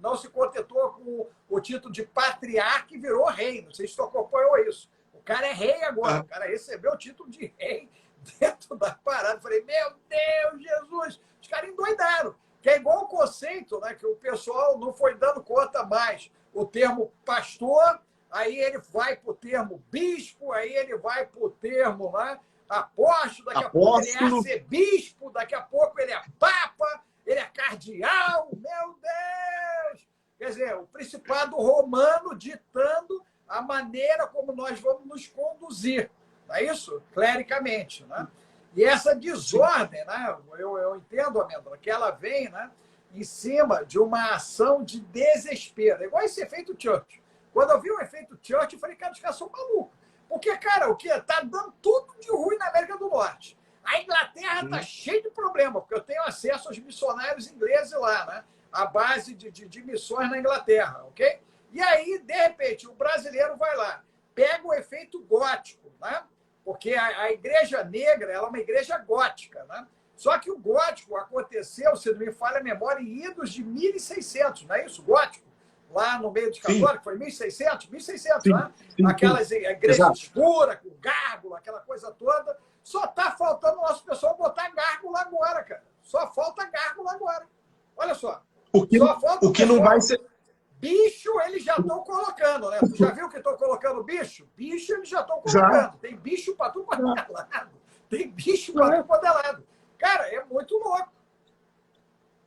não se contentou com o título de patriarca e virou rei. Não sei se tu acompanhou isso. O cara é rei agora, o cara recebeu o título de rei dentro da parada. Eu falei, meu Deus, Jesus! Os caras endoidaram. Que é igual o conceito, né, que o pessoal não foi dando conta mais. O termo pastor, aí ele vai para o termo bispo, aí ele vai para o termo, né, apóstolo, daqui a pouco ele é arcebispo, daqui a pouco ele é papa, ele é cardeal, meu Deus! Quer dizer, o principado romano ditando a maneira como nós vamos nos conduzir, não é isso? Clericamente, né? E essa desordem, né? Eu entendo, Amêndola, que ela vem, né, em cima de uma ação de desespero. É igual esse efeito Churchill. Quando eu vi o efeito Churchill, eu falei, cara, os caras são malucos. Porque, cara, o que está dando tudo de ruim na América do Norte. A Inglaterra está cheia de problema, porque eu tenho acesso aos missionários ingleses lá, né? à base de missões na Inglaterra, ok? E aí, de repente, o brasileiro vai lá, pega o efeito gótico, né? Porque a igreja negra ela é uma igreja gótica, né? Só que o gótico aconteceu, se não me falha a memória, em idos de 1600, não é isso? Gótico, lá no meio dos católicos, foi 1600, 1600, sim, né? sim, Aquelas sim. igrejas Exato. escuras, com gárgula, aquela coisa toda. Só está faltando o nosso pessoal botar gárgula agora, cara. Só falta gárgula agora. Olha só. Só falta O que não vai ser... Bicho, eles já estão colocando, né? Tu já viu que estão colocando bicho? Bicho, eles já estão Já. colocando. Tem bicho para tudo quanto é lado. Tem bicho para tudo quanto é lado. Cara, é muito louco.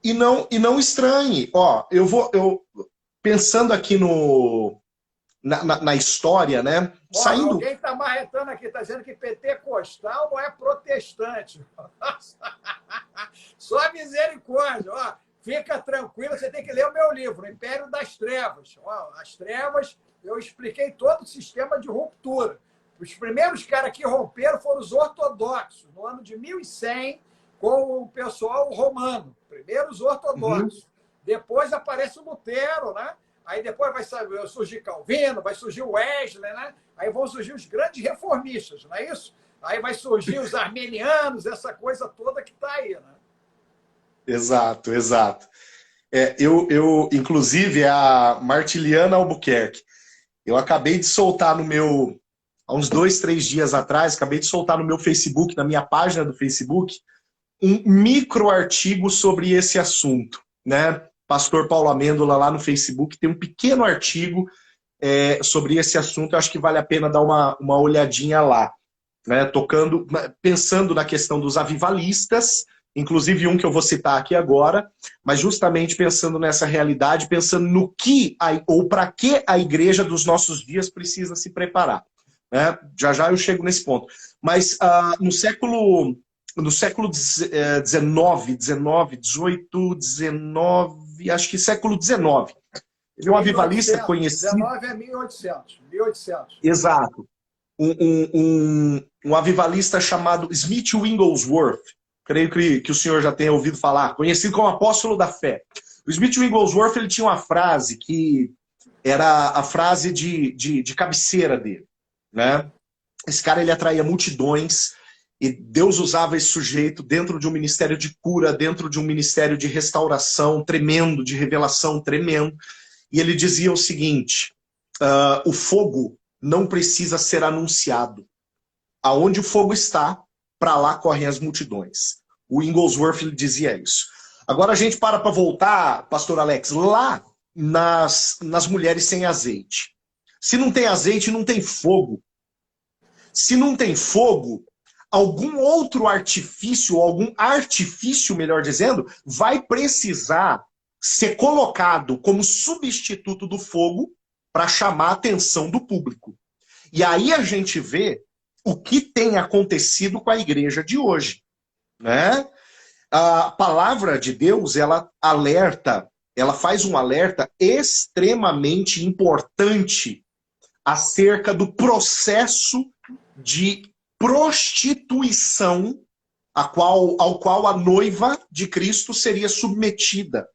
E não estranhe. Ó, pensando aqui na história, né? Ó, Saindo... alguém está marretando aqui, está dizendo que pentecostal não é protestante. Só misericórdia, ó. Fica tranquilo, você tem que ler o meu livro, Império das Trevas. Ó, as trevas, eu expliquei todo o sistema de ruptura. Os primeiros caras que romperam foram os ortodoxos, no ano de 1100, com o pessoal romano. Primeiro os ortodoxos. Uhum. Depois aparece o Lutero, né? Aí depois vai surgir Calvino, vai surgir o Wesley, né? Aí vão surgir os grandes reformistas, não é isso? Aí vai surgir os armenianos, essa coisa toda que está aí, né? Exato, exato. Inclusive, a Martiliana Albuquerque, eu acabei de soltar no meu, há uns 2, 3 dias atrás, acabei de soltar no meu Facebook, na minha página do Facebook, um micro artigo sobre esse assunto, né? Pastor Paulo Amêndola lá no Facebook tem um pequeno artigo sobre esse assunto, eu acho que vale a pena dar uma olhadinha lá, né? Pensando na questão dos avivalistas, inclusive um que eu vou citar aqui agora, mas justamente pensando nessa realidade, pensando no que ou para que a igreja dos nossos dias precisa se preparar, né? Já eu chego nesse ponto. Mas no século XIX, 18, acho que século XIX, teve um avivalista conhecido... 19 é 1800. Exato. Um avivalista chamado Smith Wigglesworth, creio que o senhor já tenha ouvido falar, conhecido como apóstolo da fé. O Smith Wigglesworth, ele tinha uma frase que era a frase de cabeceira dele, né? Esse cara, ele atraía multidões e Deus usava esse sujeito dentro de um ministério de cura, dentro de um ministério de restauração tremendo, de revelação tremendo. E ele dizia o seguinte, o fogo não precisa ser anunciado. Aonde o fogo está, para lá correm as multidões. O Wigglesworth ele dizia isso. Agora a gente para voltar, pastor Alex, lá nas mulheres sem azeite. Se não tem azeite, não tem fogo. Se não tem fogo, algum outro artifício, algum artifício, melhor dizendo, vai precisar ser colocado como substituto do fogo para chamar a atenção do público. E aí a gente vê o que tem acontecido com a igreja de hoje, né? A palavra de Deus, ela alerta, ela faz um alerta extremamente importante acerca do processo de prostituição ao qual a noiva de Cristo seria submetida,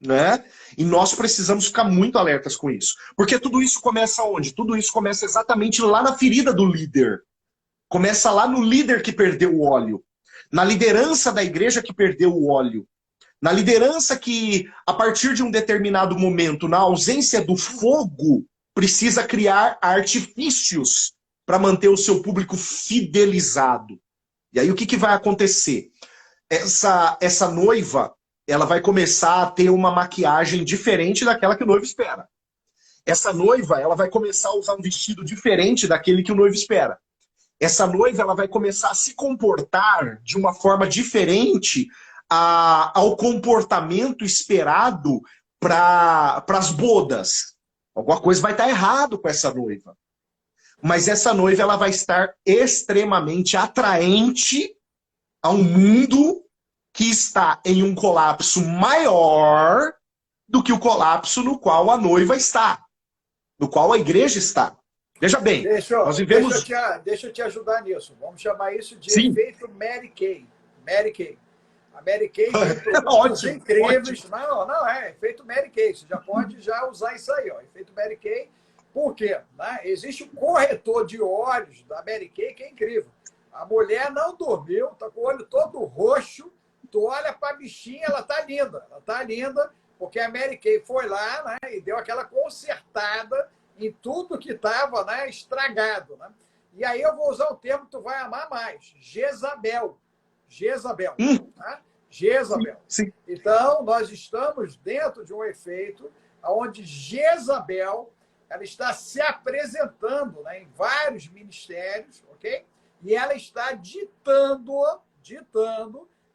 né? E nós precisamos ficar muito alertas com isso. Porque tudo isso começa onde? Tudo isso começa exatamente lá na ferida do líder. Começa lá no líder que perdeu o óleo. Na liderança da igreja que perdeu o óleo. Na liderança que, a partir de um determinado momento, na ausência do fogo, precisa criar artifícios para manter o seu público fidelizado. E aí o que vai acontecer? Essa noiva, ela vai começar a ter uma maquiagem diferente daquela que o noivo espera. Essa noiva, ela vai começar a usar um vestido diferente daquele que o noivo espera. Essa noiva, ela vai começar a se comportar de uma forma diferente ao comportamento esperado para as bodas. Alguma coisa vai estar errado com essa noiva. Mas essa noiva, ela vai estar extremamente atraente a um mundo que está em um colapso maior do que o colapso no qual a noiva está, no qual a igreja está. Veja bem, nós vivemos... Deixa eu te ajudar nisso. Vamos chamar isso de Sim. efeito Mary Kay. Mary Kay. A Mary Kay tem produtos Ótimo, incríveis. ótimo. Não, não é efeito Mary Kay. Você já pode já usar isso aí, ó. Efeito Mary Kay. Por quê? Né? Existe um corretor de óleos da Mary Kay que é incrível. A mulher não dormiu, tá com o olho todo roxo. Tu olha para a bichinha, ela tá linda. Ela tá linda porque a Mary Kay foi lá, né, e deu aquela consertada em tudo que estava, né, estragado. Né? E aí eu vou usar o termo que tu vai amar mais. Jezabel. Jezabel. Tá? Jezabel. Sim. Então, nós estamos dentro de um efeito onde Jezabel ela está se apresentando, né, em vários ministérios, ok? E ela está ditando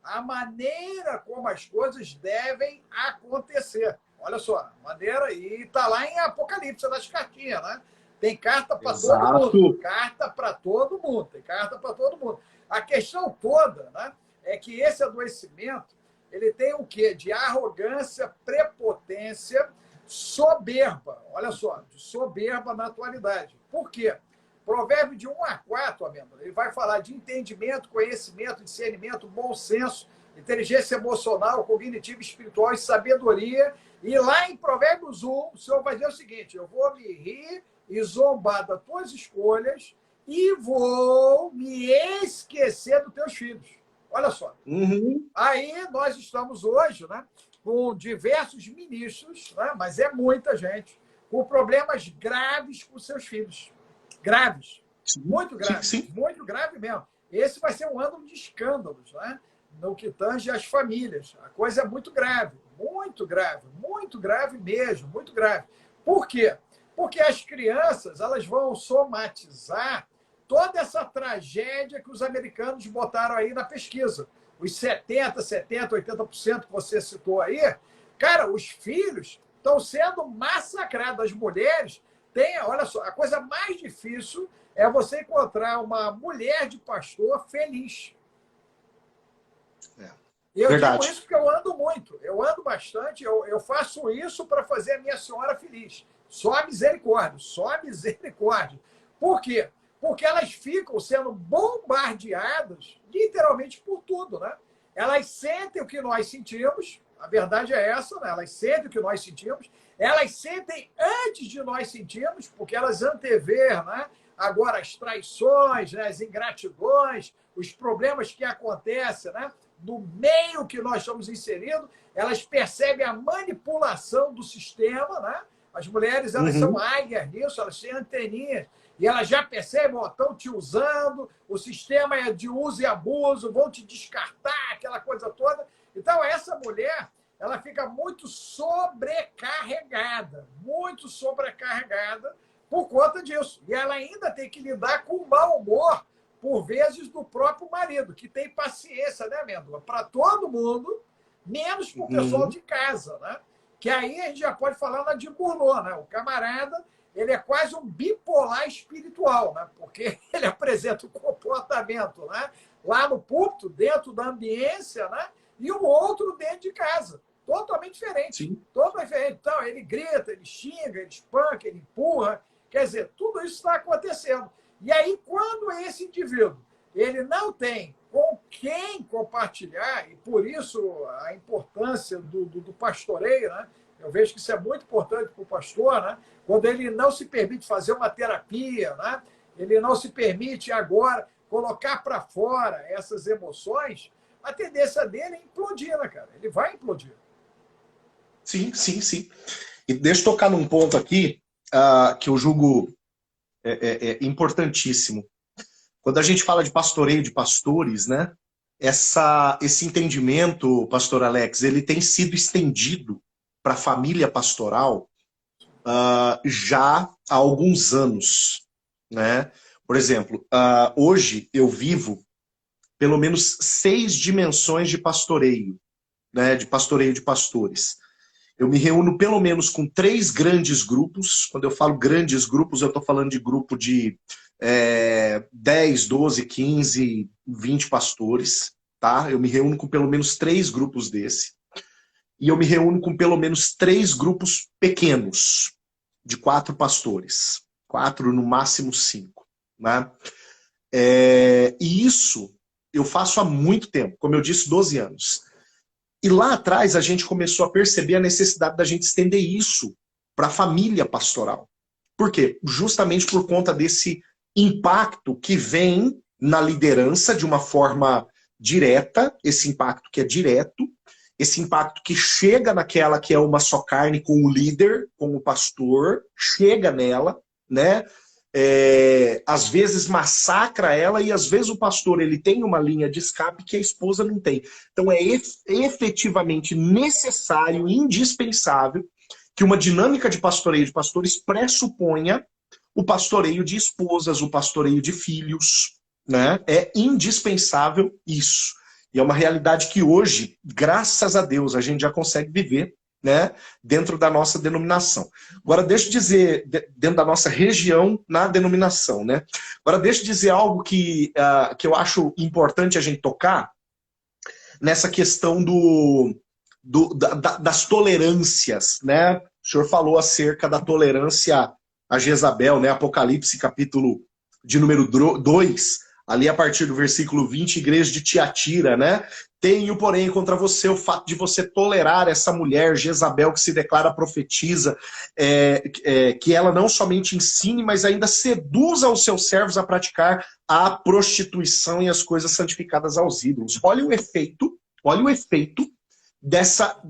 a maneira como as coisas devem acontecer. Olha só, maneira, e está lá em Apocalipse, nas cartinhas, né? Tem carta para todo mundo, Exato. carta para todo mundo, tem carta para todo mundo. A questão toda, né, é que esse adoecimento ele tem o quê? De arrogância, prepotência, soberba. Olha só, de soberba na atualidade. Por quê? Provérbio de 1 a 4, Amêndola, ele vai falar de entendimento, conhecimento, discernimento, bom senso, inteligência emocional, cognitiva, espiritual e sabedoria. E lá em Provérbios 1, o Senhor vai dizer o seguinte: eu vou me rir e zombar das tuas escolhas e vou me esquecer dos teus filhos. Olha só. Uhum. Aí nós estamos hoje, né, com diversos ministros, né, mas é muita gente, com problemas graves com seus filhos. Graves. Sim, sim, sim. Muito grave mesmo. Esse vai ser um ano de escândalos, né, no que tange às famílias. A coisa é muito grave mesmo, muito grave. Por quê? Porque as crianças elas vão somatizar toda essa tragédia que os americanos botaram aí na pesquisa. Os 70, 80% que você citou aí, cara, os filhos estão sendo massacrados. As mulheres têm, olha só, a coisa mais difícil é você encontrar uma mulher de pastor feliz. É. Eu digo Verdade. isso porque eu ando muito, eu ando bastante, eu faço isso para fazer a minha senhora feliz. Só a misericórdia, só a misericórdia. Por quê? Porque elas ficam sendo bombardeadas literalmente por tudo, né? Elas sentem o que nós sentimos, a verdade é essa, né? Elas sentem o que nós sentimos, elas sentem antes de nós sentirmos, porque elas antevêem, né? Agora as traições, né? As ingratidões, os problemas que acontecem, né? No meio que nós estamos inseridos, elas percebem a manipulação do sistema, né? As mulheres, elas são Uhum. águias nisso, elas têm anteninhas, e elas já percebem, ó, estão te usando, o sistema é de uso e abuso, vão te descartar, aquela coisa toda. Então, essa mulher, ela fica muito sobrecarregada por conta disso. E ela ainda tem que lidar com o mau humor, por vezes, do próprio marido, que tem paciência, né, Amêndola? Para todo mundo, menos para o pessoal Uhum. de casa, né? Que aí a gente já pode falar na de Bourdieu, né? O camarada, ele é quase um bipolar espiritual, né? Porque ele apresenta o comportamento, né? Lá no púlpito, dentro da ambiência, né? E o outro dentro de casa. Totalmente diferente. Sim. Totalmente diferente. Então, ele grita, ele xinga, ele espanca, ele empurra. Quer dizer, tudo isso está acontecendo. E aí, quando esse indivíduo ele não tem com quem compartilhar, e por isso a importância do pastoreio, né? Eu vejo que isso é muito importante para o pastor, né? Quando ele não se permite fazer uma terapia, né? Ele não se permite agora colocar para fora essas emoções, a tendência dele é implodir, né, cara? Ele vai implodir. Sim, sim, sim. E deixa eu tocar num ponto aqui que eu julgo importantíssimo. Quando a gente fala de pastoreio de pastores, né? Esse entendimento, pastor Alex, ele tem sido estendido para a família pastoral já há alguns anos, né? Por exemplo, hoje eu vivo pelo menos 6 dimensões de pastoreio, né? De pastoreio de pastores. Eu me reúno pelo menos com 3 grandes grupos. Quando eu falo grandes grupos, eu estou falando de grupo de 10, 12, 15, 20 pastores. Tá? Eu me reúno com pelo menos 3 grupos desse. E eu me reúno com pelo menos 3 grupos pequenos, de 4 pastores. 4, no máximo 5. Né? E isso eu faço há muito tempo. Como eu disse, 12 anos. E lá atrás a gente começou a perceber a necessidade da gente estender isso para a família pastoral. Por quê? Justamente por conta desse impacto que vem na liderança de uma forma direta, esse impacto que é direto, esse impacto que chega naquela que é uma só carne com o líder, com o pastor, chega nela, né? Às vezes massacra ela e às vezes o pastor ele tem uma linha de escape que a esposa não tem. Então é efetivamente necessário, indispensável, que uma dinâmica de pastoreio de pastores pressuponha o pastoreio de esposas, o pastoreio de filhos, né? É indispensável isso. E é uma realidade que hoje, graças a Deus, a gente já consegue viver, né, dentro da nossa denominação. Agora, deixa eu dizer, dentro da nossa região, na denominação, né? Agora, deixa eu dizer algo que eu acho importante a gente tocar nessa questão das tolerâncias, né? O senhor falou acerca da tolerância a Jezabel, né? Apocalipse, capítulo de número 2, ali a partir do versículo 20, igreja de Tiatira, né? Tenho, porém, contra você o fato de você tolerar essa mulher, Jezabel, que se declara profetiza, que ela não somente ensine, mas ainda seduza os seus servos a praticar a prostituição e as coisas santificadas aos ídolos. Olha o efeito dessa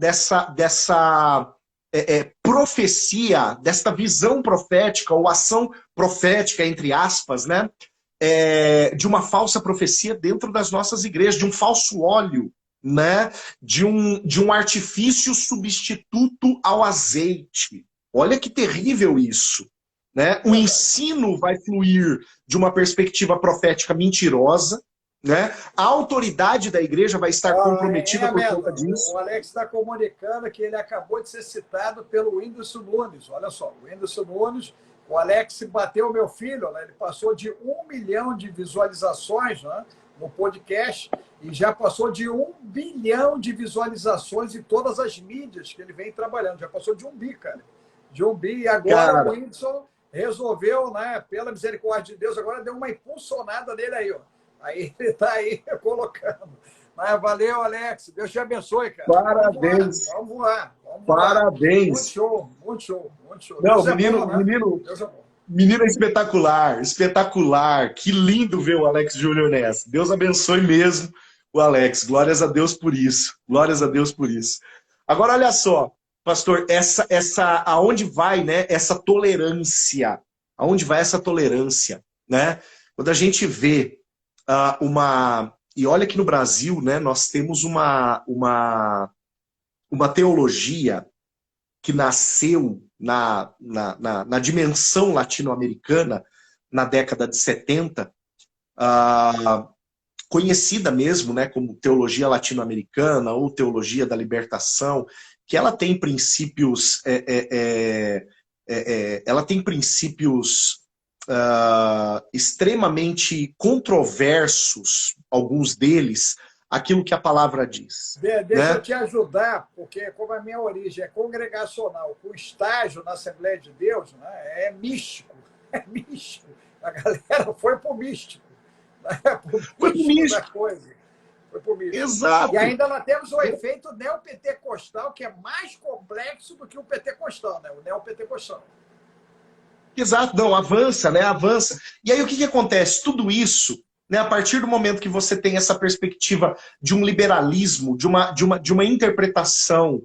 profecia, desta visão profética, ou ação profética, entre aspas, né? De uma falsa profecia dentro das nossas igrejas, de um falso óleo, né? De um artifício substituto ao azeite. Olha que terrível isso, né? O ensino vai fluir de uma perspectiva profética mentirosa, né? A autoridade da igreja vai estar comprometida por conta disso. O Alex está comunicando que ele acabou de ser citado pelo Whindersson Nunes. Olha só, o Whindersson Nunes, o Alex bateu meu filho, né? Ele passou de 1 milhão de visualizações, né, no podcast e já passou de 1 bilhão de visualizações em todas as mídias que ele vem trabalhando. Já passou de 1 bi, cara. De 1 bi. E agora o Whindersson resolveu, né, pela misericórdia de Deus, agora deu uma impulsionada nele aí, ó. Aí ele está aí colocando. Mas valeu, Alex. Deus te abençoe, cara. Parabéns. Vamos voar. Parabéns. Muito show, muito show, muito show. Não, menino é espetacular, espetacular. Que lindo ver o Alex Júnior nessa. Deus abençoe mesmo o Alex. Glórias a Deus por isso. Glórias a Deus por isso. Agora, olha só, pastor, aonde vai, né, essa tolerância? Aonde vai essa tolerância, né? Quando a gente vê e olha que no Brasil, né, nós temos uma teologia que nasceu na dimensão latino-americana na década de 70, conhecida mesmo, né, como teologia latino-americana ou teologia da libertação, que ela tem princípios extremamente controversos, alguns deles, aquilo que a palavra diz. Deixa eu te ajudar, porque como a minha origem é congregacional, com estágio na Assembleia de Deus, né, é místico. É místico. A galera foi pro místico. Né, foi pro místico da coisa. Foi pro místico. Exato. E ainda nós temos o efeito neopentecostal, que é mais complexo do que o pentecostal, né? O neopentecostal. Exato, não, avança, né? Avança. E aí o que acontece? Tudo isso, né, a partir do momento que você tem essa perspectiva de um liberalismo, de uma interpretação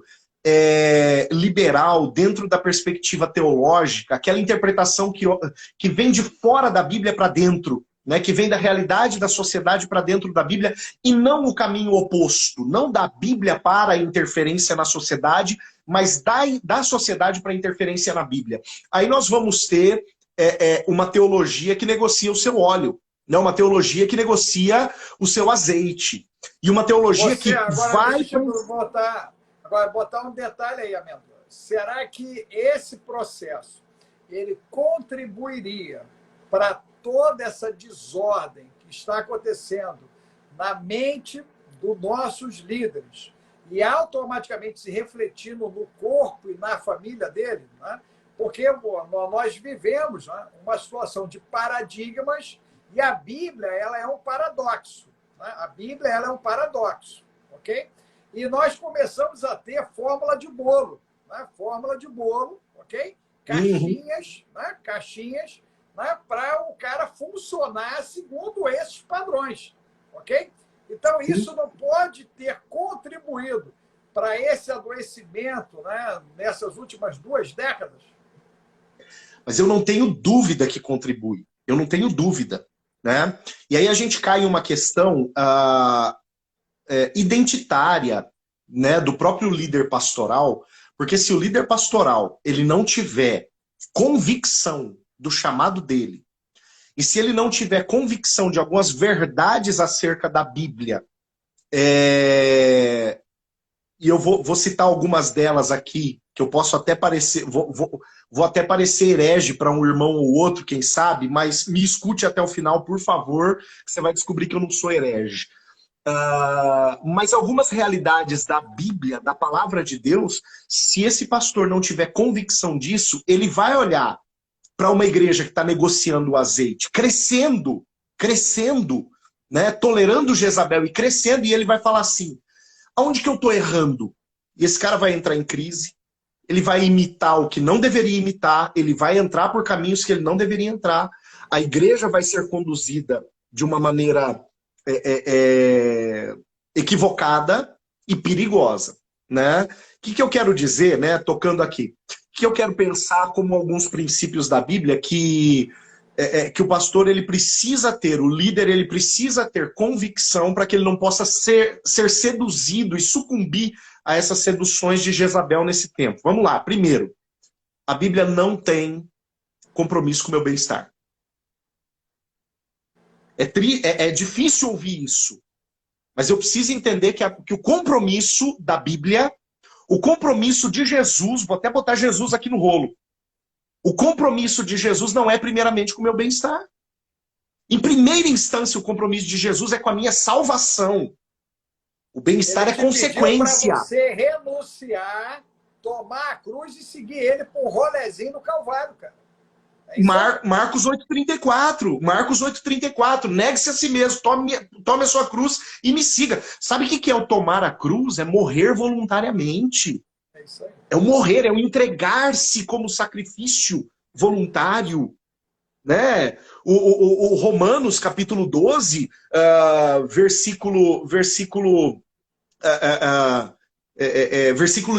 liberal dentro da perspectiva teológica, aquela interpretação que vem de fora da Bíblia para dentro, né, que vem da realidade da sociedade para dentro da Bíblia, e não o caminho oposto, não da Bíblia para a interferência na sociedade, mas da sociedade para a interferência na Bíblia. Aí nós vamos ter uma teologia que negocia o seu óleo, né, uma teologia que negocia o seu azeite, e uma teologia que vai... Deixa eu botar um detalhe aí, Amendo. Será que esse processo ele contribuiria para toda essa desordem que está acontecendo na mente dos nossos líderes e automaticamente se refletindo no corpo e na família dele, né? Porque nós vivemos, né, uma situação de paradigmas e a Bíblia ela é um paradoxo. Né? A Bíblia ela é um paradoxo, ok? e nós começamos a ter fórmula de bolo, né? Fórmula de bolo, ok? Caixinhas, né? Caixinhas, né? Para o cara funcionar segundo esses padrões, ok? Então, isso não pode ter contribuído para esse adoecimento, né? Nessas últimas 2 décadas. Mas eu não tenho dúvida que contribui. Eu não tenho dúvida. Né? E aí a gente cai em uma questão identitária, né, do próprio líder pastoral, porque se o líder pastoral ele não tiver convicção do chamado dele, e se ele não tiver convicção de algumas verdades acerca da Bíblia, e eu vou citar algumas delas aqui, que eu posso até parecer, vou até parecer herege para um irmão ou outro, quem sabe, mas me escute até o final, por favor, que você vai descobrir que eu não sou herege. Mas algumas realidades da Bíblia, da palavra de Deus, se esse pastor não tiver convicção disso, ele vai olhar para uma igreja que está negociando o azeite, crescendo, né, tolerando Jezabel e crescendo, e ele vai falar assim, aonde que eu estou errando? E esse cara vai entrar em crise, ele vai imitar o que não deveria imitar, ele vai entrar por caminhos que ele não deveria entrar, a igreja vai ser conduzida de uma maneira equivocada e perigosa. Né? O que eu quero dizer, né, tocando aqui? O que eu quero pensar como alguns princípios da Bíblia que o pastor ele precisa ter, o líder ele precisa ter convicção para que ele não possa ser seduzido e sucumbir a essas seduções de Jezabel nesse tempo. Vamos lá. Primeiro, a Bíblia não tem compromisso com o meu bem-estar. É difícil ouvir isso, mas eu preciso entender que o compromisso da Bíblia, o compromisso de Jesus, vou até botar Jesus aqui no rolo, o compromisso de Jesus não é primeiramente com o meu bem-estar. Em primeira instância, o compromisso de Jesus é com a minha salvação. O bem-estar é consequência. Para você renunciar, tomar a cruz e seguir ele por um rolezinho no Calvário, cara. Marcos 8,34. Marcos 8,34. Negue-se a si mesmo, tome a sua cruz e me siga. Sabe o que é o tomar a cruz? É morrer voluntariamente. É isso aí. É o morrer, é o entregar-se como sacrifício voluntário. Né? O Romanos, capítulo 12, versículo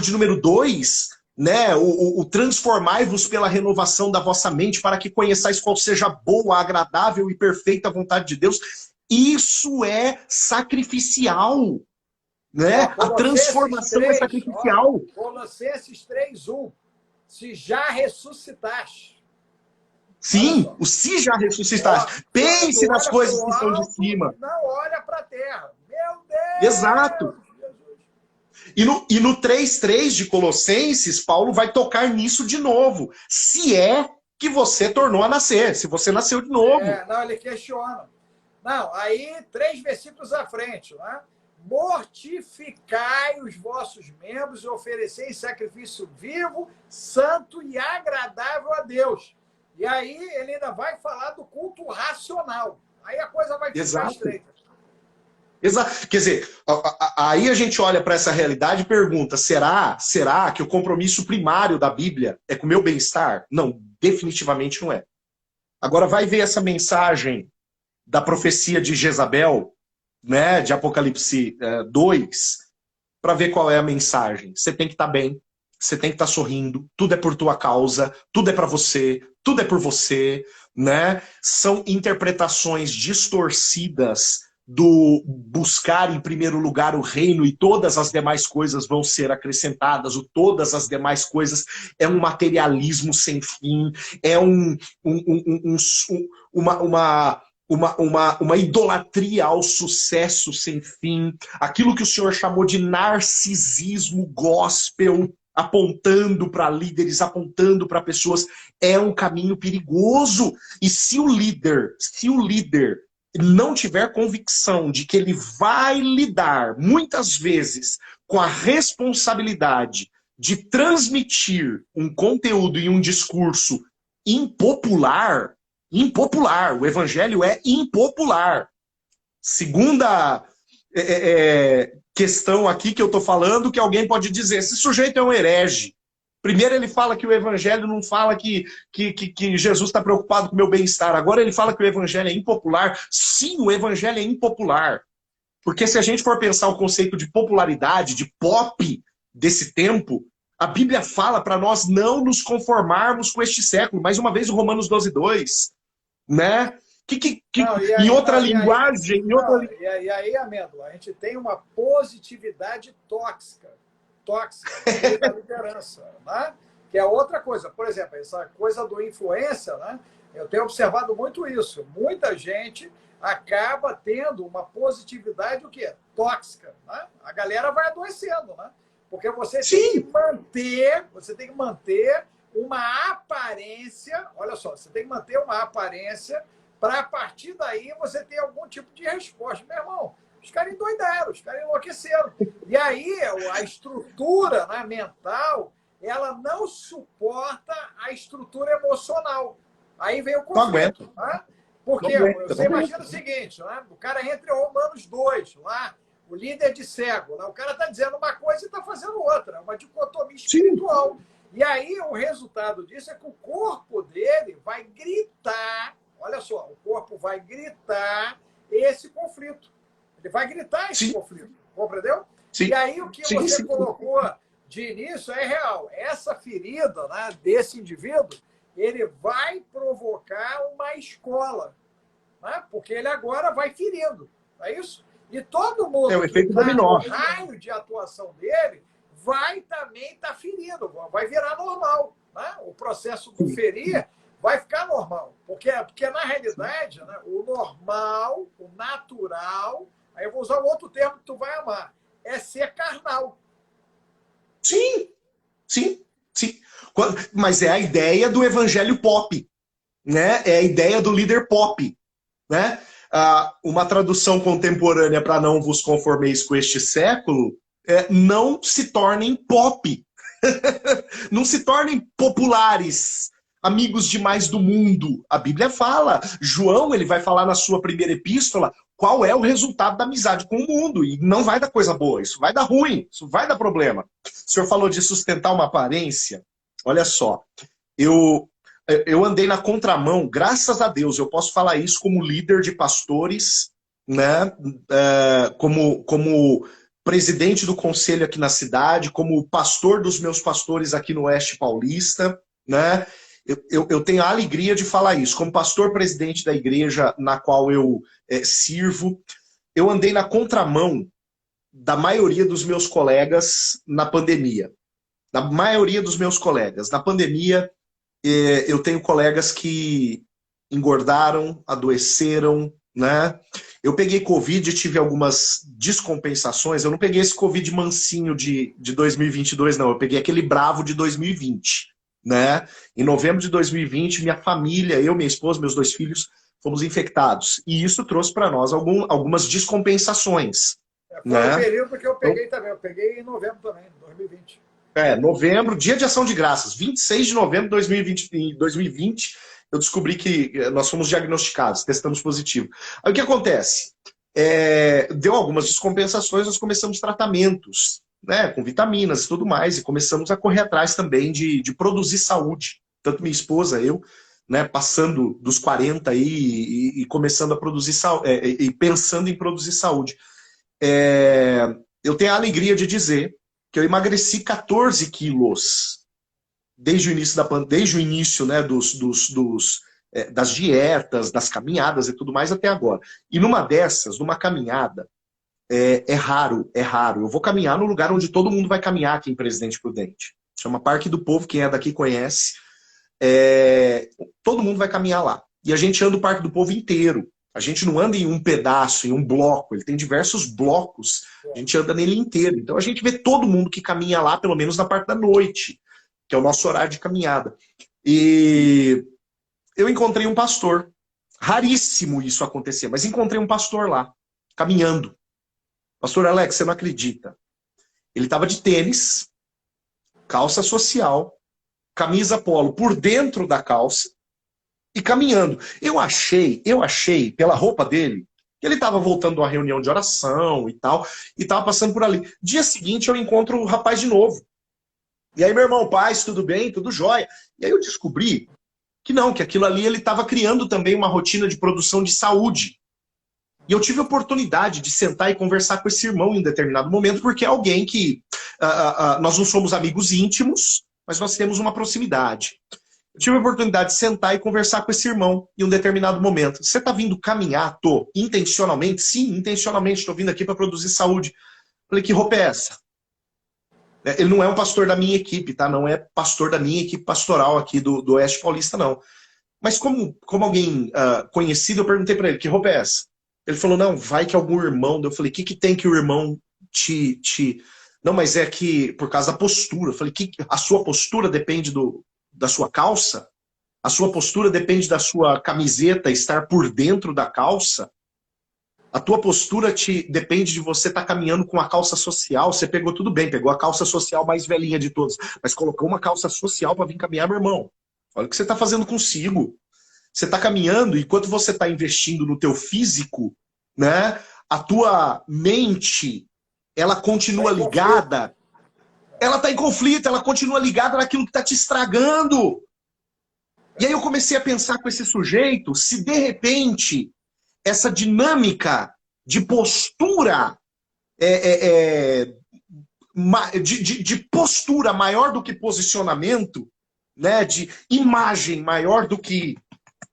de número 2, né? O transformai-vos pela renovação da vossa mente para que conheçais qual seja a boa, agradável e perfeita vontade de Deus. Isso é sacrificial. Né? A transformação 3, é sacrificial. Colossenses 3:1. Se já ressuscitaste. Sim, o se já ressuscitaste. Pense nas coisas que estão de cima. Não olha para a terra. Meu Deus! Exato. E no 3:3 de Colossenses, Paulo vai tocar nisso de novo. Se é que você tornou a nascer, se você nasceu de novo. Não, ele questiona. Não, aí 3 versículos à frente, né? Mortificai os vossos membros e oferecei sacrifício vivo, santo e agradável a Deus. E aí ele ainda vai falar do culto racional. Aí a coisa vai ficar estreita. Exato. Quer dizer, aí a gente olha para essa realidade e pergunta, será que o compromisso primário da Bíblia é com o meu bem-estar? Não, definitivamente não é. Agora vai ver essa mensagem da profecia de Jezabel, né, de Apocalipse 2, para ver qual é a mensagem. Você tem que estar bem, você tem que estar sorrindo, tudo é por tua causa, tudo é para você, tudo é por você, né? São interpretações distorcidas do buscar em primeiro lugar o reino e todas as demais coisas vão ser acrescentadas, o todas as demais coisas é um materialismo sem fim, é uma idolatria ao sucesso sem fim, aquilo que o senhor chamou de narcisismo gospel, apontando para líderes, apontando para pessoas, é um caminho perigoso. E se o líder não tiver convicção de que ele vai lidar, muitas vezes, com a responsabilidade de transmitir um conteúdo e um discurso impopular, o evangelho é impopular. Segunda questão aqui que eu estou falando que alguém pode dizer, esse sujeito é um herege. Primeiro ele fala que o evangelho não fala que Jesus está preocupado com o meu bem-estar. Agora ele fala que o evangelho é impopular. Sim, o evangelho é impopular. Porque se a gente for pensar o conceito de popularidade, de pop desse tempo, a Bíblia fala para nós não nos conformarmos com este século. Mais uma vez o Romanos 12:2, né? Não, Em outra linguagem... E aí, Amêndola, a gente tem uma positividade tóxica da liderança, né? Que é outra coisa. Por exemplo, essa coisa do influência, né? Eu tenho observado muito isso. Muita gente acaba tendo uma positividade o quê? Tóxica, né? A galera vai adoecendo, né? Porque você tem que manter uma aparência, olha só, você tem que manter uma aparência para, a partir daí, você ter algum tipo de resposta. Meu irmão, os caras endoidaram, os caras enlouqueceram. E aí, a estrutura, né, mental, ela não suporta a estrutura emocional. Aí vem o conflito. Né? Porque você imagina o seguinte, né? O cara entra em Romanos 2, lá, o líder de cego. Né? O cara está dizendo uma coisa e está fazendo outra. É uma dicotomia espiritual. E aí, o resultado disso é que o corpo dele vai gritar. Olha só, o corpo vai gritar esse conflito. Ele vai gritar esse conflito. Compreendeu? Sim. E aí o que você colocou de início é real. Essa ferida, né, desse indivíduo, ele vai provocar uma escola. Né? Porque ele agora vai ferindo. É isso? E todo mundo que está no raio de atuação dele vai também estar ferindo. Vai virar normal. Né? O processo do ferir vai ficar normal. Porque na realidade, né, o normal, o natural, aí eu vou usar um outro termo que tu vai amar, é ser carnal. Sim. Mas é a ideia do evangelho pop, né? É a ideia do líder pop, né? Uma tradução contemporânea para não vos conformeis com este século é não se tornem pop. Não se tornem populares, amigos demais do mundo. A Bíblia fala, João ele vai falar na sua primeira epístola qual é o resultado da amizade com o mundo. E não vai dar coisa boa, isso vai dar ruim, isso vai dar problema. O senhor falou de sustentar uma aparência. Olha só, eu andei na contramão, graças a Deus, eu posso falar isso como líder de pastores, né? Como presidente do conselho aqui na cidade, como pastor dos meus pastores aqui no Oeste Paulista, né? Eu tenho a alegria de falar isso. Como pastor presidente da igreja na qual eu sirvo, eu andei na contramão da maioria dos meus colegas na pandemia. Da maioria dos meus colegas. Na pandemia, eu tenho colegas que engordaram, adoeceram, né? Eu peguei Covid e tive algumas descompensações. Eu não peguei esse Covid mansinho de 2022, não. Eu peguei aquele bravo de 2020. Né? Em novembro de 2020, minha família, eu, minha esposa, meus 2 filhos, fomos infectados. E isso trouxe para nós algumas descompensações. Foi o período que eu peguei também. Eu peguei em novembro também, 2020. Novembro, dia de ação de graças. 26 de novembro de 2020, eu descobri que nós fomos diagnosticados, testamos positivo. Aí o que acontece? Deu algumas descompensações, nós começamos tratamentos, né, com vitaminas e tudo mais, e começamos a correr atrás também de produzir saúde. Tanto minha esposa, eu, né, passando dos 40 aí e começando a produzir saúde, e pensando em produzir saúde. Eu tenho a alegria de dizer que eu emagreci 14 quilos desde o início, né, das dietas, das caminhadas e tudo mais até agora. E numa caminhada, é raro. Eu vou caminhar no lugar onde todo mundo vai caminhar aqui em Presidente Prudente. Chama Parque do Povo, quem é daqui conhece. Todo mundo vai caminhar lá. E a gente anda o Parque do Povo inteiro. A gente não anda em um pedaço, em um bloco. Ele tem diversos blocos. A gente anda nele inteiro. Então a gente vê todo mundo que caminha lá, pelo menos na parte da noite, que é o nosso horário de caminhada. E eu encontrei um pastor. Raríssimo isso acontecer, mas encontrei um pastor lá, caminhando. Pastor Alex, você não acredita. Ele estava de tênis, calça social, camisa polo por dentro da calça e caminhando. Eu achei, pela roupa dele, Ele estava voltando de uma reunião de oração e tal, e estava passando por ali. Dia seguinte eu encontro o rapaz de novo. E aí, meu irmão, paz, tudo bem? Tudo jóia. E aí eu descobri que não, que aquilo ali ele estava criando também uma rotina de produção de saúde. E eu tive a oportunidade de sentar e conversar com esse irmão em determinado momento, porque é alguém que nós não somos amigos íntimos, mas nós temos uma proximidade. Eu tive a oportunidade de sentar e conversar com esse irmão em um determinado momento. Você está vindo caminhar? Tô. Intencionalmente? Sim, intencionalmente. Estou vindo aqui para produzir saúde. Falei, que roupa é essa? Ele não é um pastor da minha equipe, tá? Não é pastor da minha equipe pastoral aqui do Oeste Paulista, não. Mas como alguém conhecido, eu perguntei para ele, que roupa é essa? Ele falou, não, vai que algum irmão... Eu falei, o que tem que o irmão te... Não, mas é que por causa da postura. Eu falei, a sua postura depende da sua calça? A sua postura depende da sua camiseta estar por dentro da calça? A tua postura depende de você estar caminhando com a calça social. Você pegou tudo bem, pegou a calça social mais velhinha de todos, mas colocou uma calça social para vir caminhar, meu irmão. Olha o que você está fazendo consigo. Você está caminhando, enquanto você está investindo no teu físico, né? A tua mente, ela continua ligada. Ela está em conflito, ela continua ligada naquilo que está te estragando. E aí eu comecei a pensar com esse sujeito, se de repente essa dinâmica de postura, de postura maior do que posicionamento, né, de imagem maior do que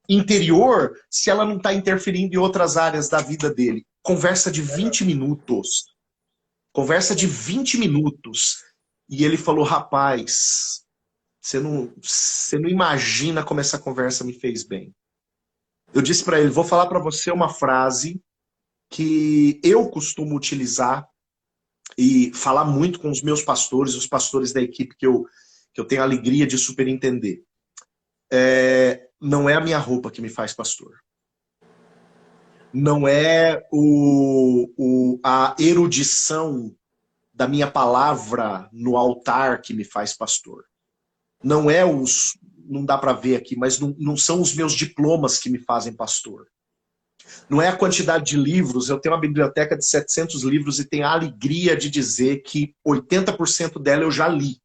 interior, se ela não está interferindo em outras áreas da vida dele. Conversa de 20 minutos. Conversa de 20 minutos. E ele falou, rapaz, você não imagina como essa conversa me fez bem. Eu disse para ele, vou falar para você uma frase que eu costumo utilizar e falar muito com os meus pastores, os pastores da equipe que eu tenho a alegria de superintender. Não é a minha roupa que me faz pastor. Não é a erudição da minha palavra no altar que me faz pastor. Não é não dá para ver aqui, mas não são os meus diplomas que me fazem pastor. Não é a quantidade de livros, eu tenho uma biblioteca de 700 livros e tenho a alegria de dizer que 80% dela eu já li.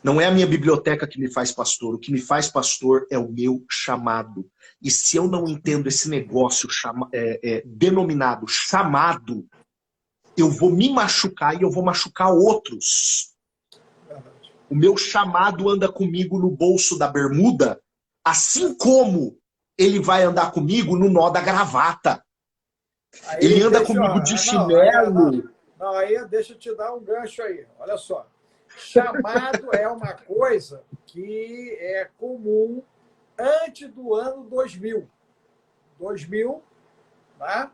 Não é a minha biblioteca que me faz pastor, o que me faz pastor é o meu chamado. E se eu não entendo esse negócio denominado chamado, eu vou me machucar e eu vou machucar outros. O meu chamado anda comigo no bolso da bermuda, assim como ele vai andar comigo no nó da gravata. Aí, ele anda comigo de chinelo. Aí deixa eu te dar um gancho aí. Olha só. Chamado é uma coisa que é comum antes do ano 2000. 2000, tá?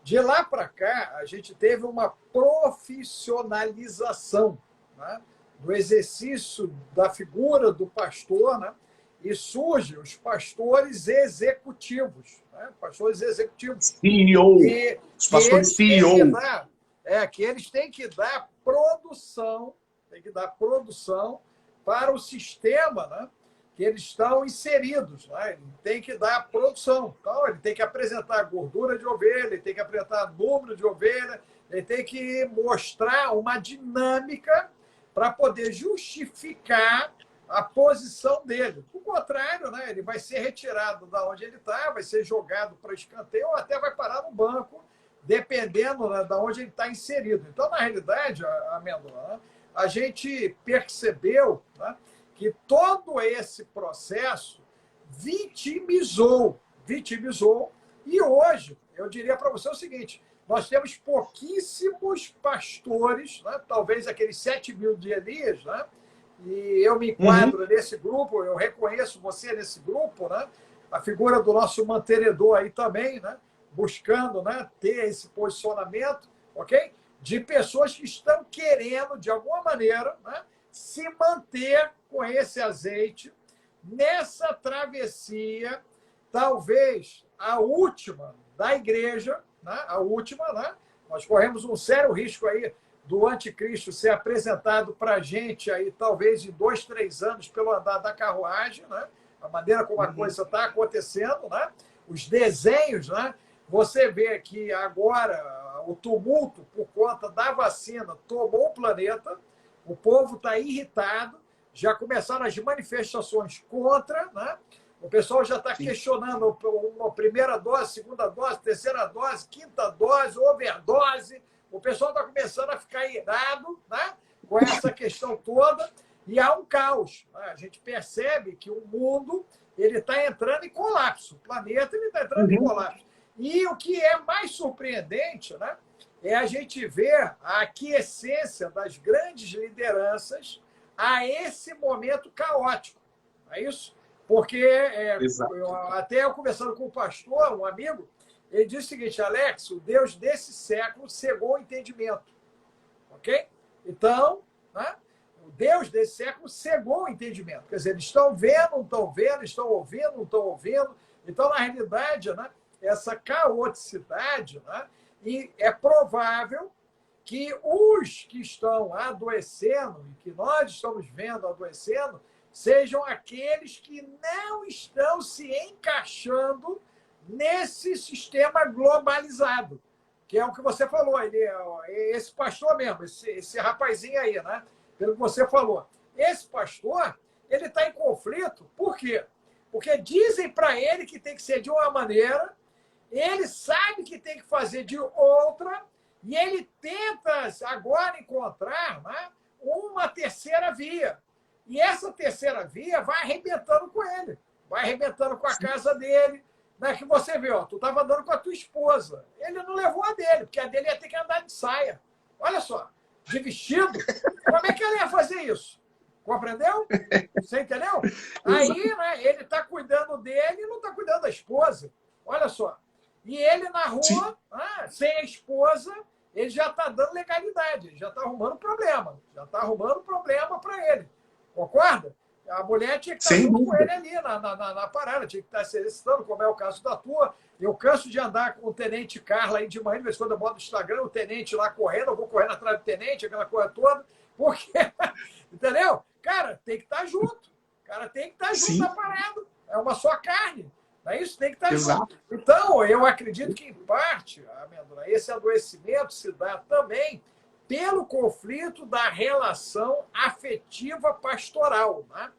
De lá para cá, a gente teve uma profissionalização, né, do exercício da figura do pastor, né? E surgem os pastores executivos, né? Pastores executivos. CEO. Os pastores CEO. Que eles têm que dar produção, para o sistema, né, que eles estão inseridos. Né? Ele tem que dar produção. Então, ele tem que apresentar gordura de ovelha, ele tem que apresentar número de ovelha, ele tem que mostrar uma dinâmica para poder justificar a posição dele. Por contrário, né, ele vai ser retirado da onde ele está, vai ser jogado para escanteio ou até vai parar no banco, dependendo, né, de onde ele está inserido. Então, na realidade, Amêndola, né, a gente percebeu, né, que todo esse processo vitimizou. E hoje, eu diria para você o seguinte, nós temos pouquíssimos pastores, né, talvez aqueles 7 mil de Elias, né, e eu me enquadro nesse grupo, eu reconheço você nesse grupo, né, a figura do nosso mantenedor aí também, né, buscando, né, ter esse posicionamento, ok? De pessoas que estão querendo, de alguma maneira, né, se manter com esse azeite nessa travessia, talvez a última da igreja, né, nós corremos um sério risco aí do anticristo ser apresentado para a gente aí, talvez em 2, 3 anos, pelo andar da carruagem, né, a maneira como a coisa está acontecendo, né, os desenhos, né, Você vê que agora o tumulto por conta da vacina tomou o planeta, o povo está irritado, já começaram as manifestações contra, né? O pessoal já está questionando uma primeira dose, segunda dose, terceira dose, quinta dose, overdose. O pessoal está começando a ficar irado, né? Com essa questão toda, e há um caos, né? A gente percebe que o mundo ele está entrando em colapso, o planeta está entrando em colapso. E o que é mais surpreendente, né, é a gente ver a aquiescência das grandes lideranças a esse momento caótico. Não é isso? Porque eu conversando com o pastor, um amigo, ele disse o seguinte: Alex, o Deus desse século cegou o entendimento. Ok? Então, né, o Deus desse século cegou o entendimento. Quer dizer, eles estão vendo, não estão vendo, estão ouvindo, não estão ouvindo. Então, na realidade, né, essa caoticidade, né, e é provável que os que estão adoecendo, e que nós estamos vendo adoecendo, sejam aqueles que não estão se encaixando nesse sistema globalizado, que é o que você falou, esse pastor mesmo, esse rapazinho aí, né? Pelo que você falou. Esse pastor, ele está em conflito. Por quê? Porque dizem para ele que tem que ser de uma maneira, ele sabe que tem que fazer de outra, e ele tenta agora encontrar, né, uma terceira via. E essa terceira via vai arrebentando com ele, vai arrebentando com a casa dele, né, que você vê, ó, tu estava andando com a tua esposa, ele não levou a dele, porque a dele ia ter que andar de saia. Olha só, de vestido, como é que ele ia fazer isso? Compreendeu? Você entendeu? Aí, né, ele está cuidando dele e não está cuidando da esposa. Olha só. E ele na rua, sem a esposa, ele já está dando legalidade, ele já está arrumando problema. Já está arrumando problema para ele. Concorda? A mulher tinha que estar junto com ele ali na parada, tinha que estar se exercitando, como é o caso da tua. Eu canso de andar com o tenente Carla aí de manhã, de vez em quando eu boto no Instagram, o tenente lá correndo, eu vou correndo atrás do tenente, aquela coisa toda, porque, entendeu? Cara, tem que estar junto. Cara, tem que estar junto na parada. É uma só carne. Não é isso? Tem que estar junto. Então, eu acredito que, em parte, Amêndola, esse adoecimento se dá também pelo conflito da relação afetiva pastoral. Né?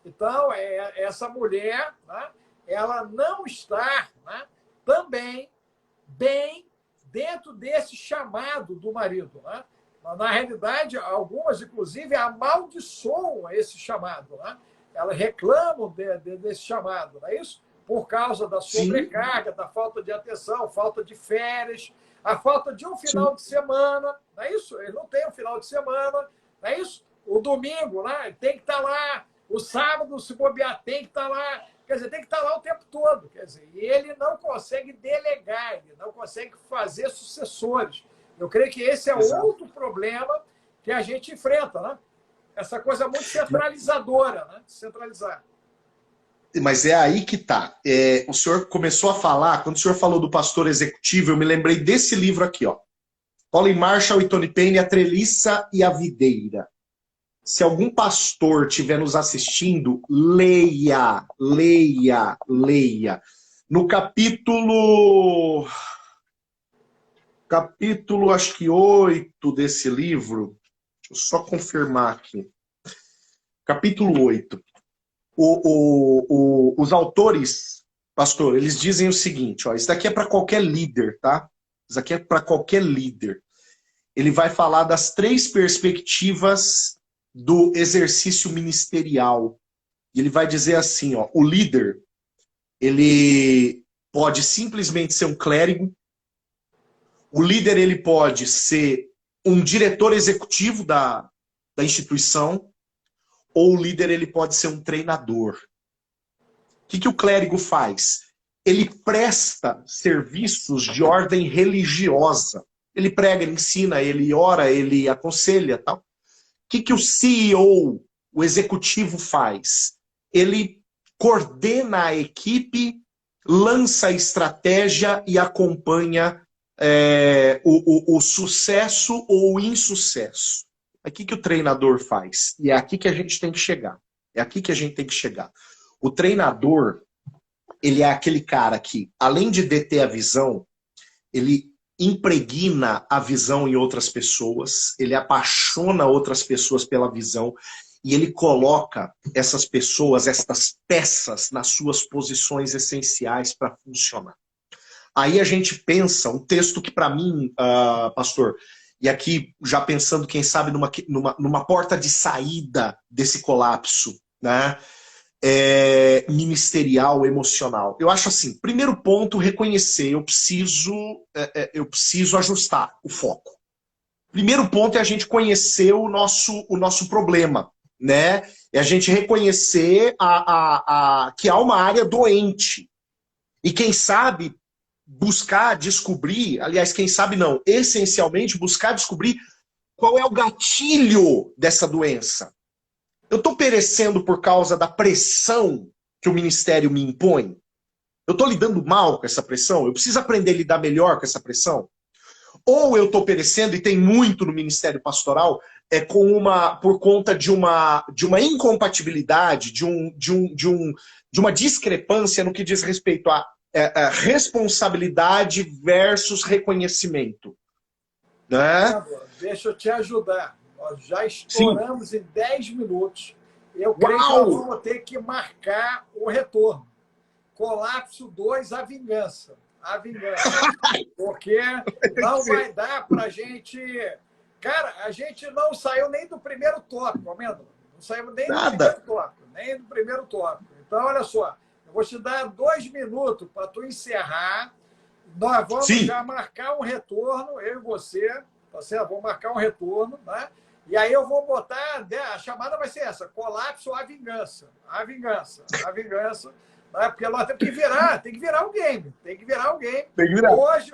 Então, essa mulher, né, ela não está, né, também bem dentro desse chamado do marido. Né? Na realidade, algumas, inclusive, amaldiçoam esse chamado. Né? Elas reclamam desse chamado, não é isso? Por causa da sobrecarga, da falta de atenção, falta de férias, a falta de um final de semana, não é isso? Ele não tem um final de semana, não é isso? O domingo, né, tem que estar lá, o sábado, se bobear, tem que estar lá, quer dizer, tem que estar lá o tempo todo, quer dizer, e ele não consegue delegar, ele não consegue fazer sucessores. Eu creio que esse é outro problema que a gente enfrenta, né? Essa coisa muito centralizadora, né? Centralizar. Mas é aí que está. O senhor começou a falar, quando o senhor falou do pastor executivo, eu me lembrei desse livro aqui, ó. Pauline Marshall e Tony Payne, A Treliça e a Videira. Se algum pastor estiver nos assistindo, leia, leia, leia. No capítulo acho que 8 desse livro, deixa eu só confirmar aqui. Capítulo 8. Os autores, pastor, eles dizem o seguinte, ó, isso daqui é para qualquer líder, tá? Isso daqui é para qualquer líder. Ele vai falar das 3 perspectivas do exercício ministerial. E ele vai dizer assim, ó, o líder, ele pode simplesmente ser um clérigo, o líder ele pode ser um diretor executivo da instituição, ou o líder ele pode ser um treinador. O que o clérigo faz? Ele presta serviços de ordem religiosa. Ele prega, ele ensina, ele ora, ele aconselha, tal. O que o CEO, o executivo, faz? Ele coordena a equipe, lança a estratégia e acompanha o sucesso ou o insucesso. É aqui que o treinador faz. E é aqui que a gente tem que chegar. É aqui que a gente tem que chegar. O treinador, ele é aquele cara que, além de deter a visão, ele impregna a visão em outras pessoas, ele apaixona outras pessoas pela visão, e ele coloca essas pessoas, essas peças, nas suas posições essenciais para funcionar. Aí a gente pensa, um texto que para mim, pastor, e aqui já pensando, quem sabe, numa porta de saída desse colapso, né? Ministerial, emocional. Eu acho assim, primeiro ponto, reconhecer, eu preciso ajustar o foco. Primeiro ponto é a gente conhecer o nosso problema, né? É a gente reconhecer que há uma área doente. E quem sabe buscar descobrir, aliás, quem sabe não, essencialmente buscar descobrir qual é o gatilho dessa doença. Eu estou perecendo por causa da pressão que o ministério me impõe? Eu estou lidando mal com essa pressão? Eu preciso aprender a lidar melhor com essa pressão? Ou eu estou perecendo, e tem muito no ministério pastoral, por conta de uma incompatibilidade, de uma discrepância no que diz respeito a responsabilidade versus reconhecimento. Né? Deixa eu te ajudar. Nós já Sim. estouramos em 10 minutos. Eu creio que nós vamos ter que marcar o retorno. Colapso 2, a vingança. A vingança. Porque não vai dar para a gente... Cara, a gente não saiu nem do primeiro tópico, Amêndola. Não saímos nem do primeiro tópico. Nem do primeiro tópico. Então, olha só. Eu vou te dar 2 minutos para tu encerrar. Nós vamos já marcar um retorno, eu e você, tá certo? Vou marcar um retorno, né? E aí eu vou botar, a chamada vai ser essa, colapso à vingança. A vingança, a vingança. Né? Porque nós temos que virar, tem que virar o game. Tem que virar o game.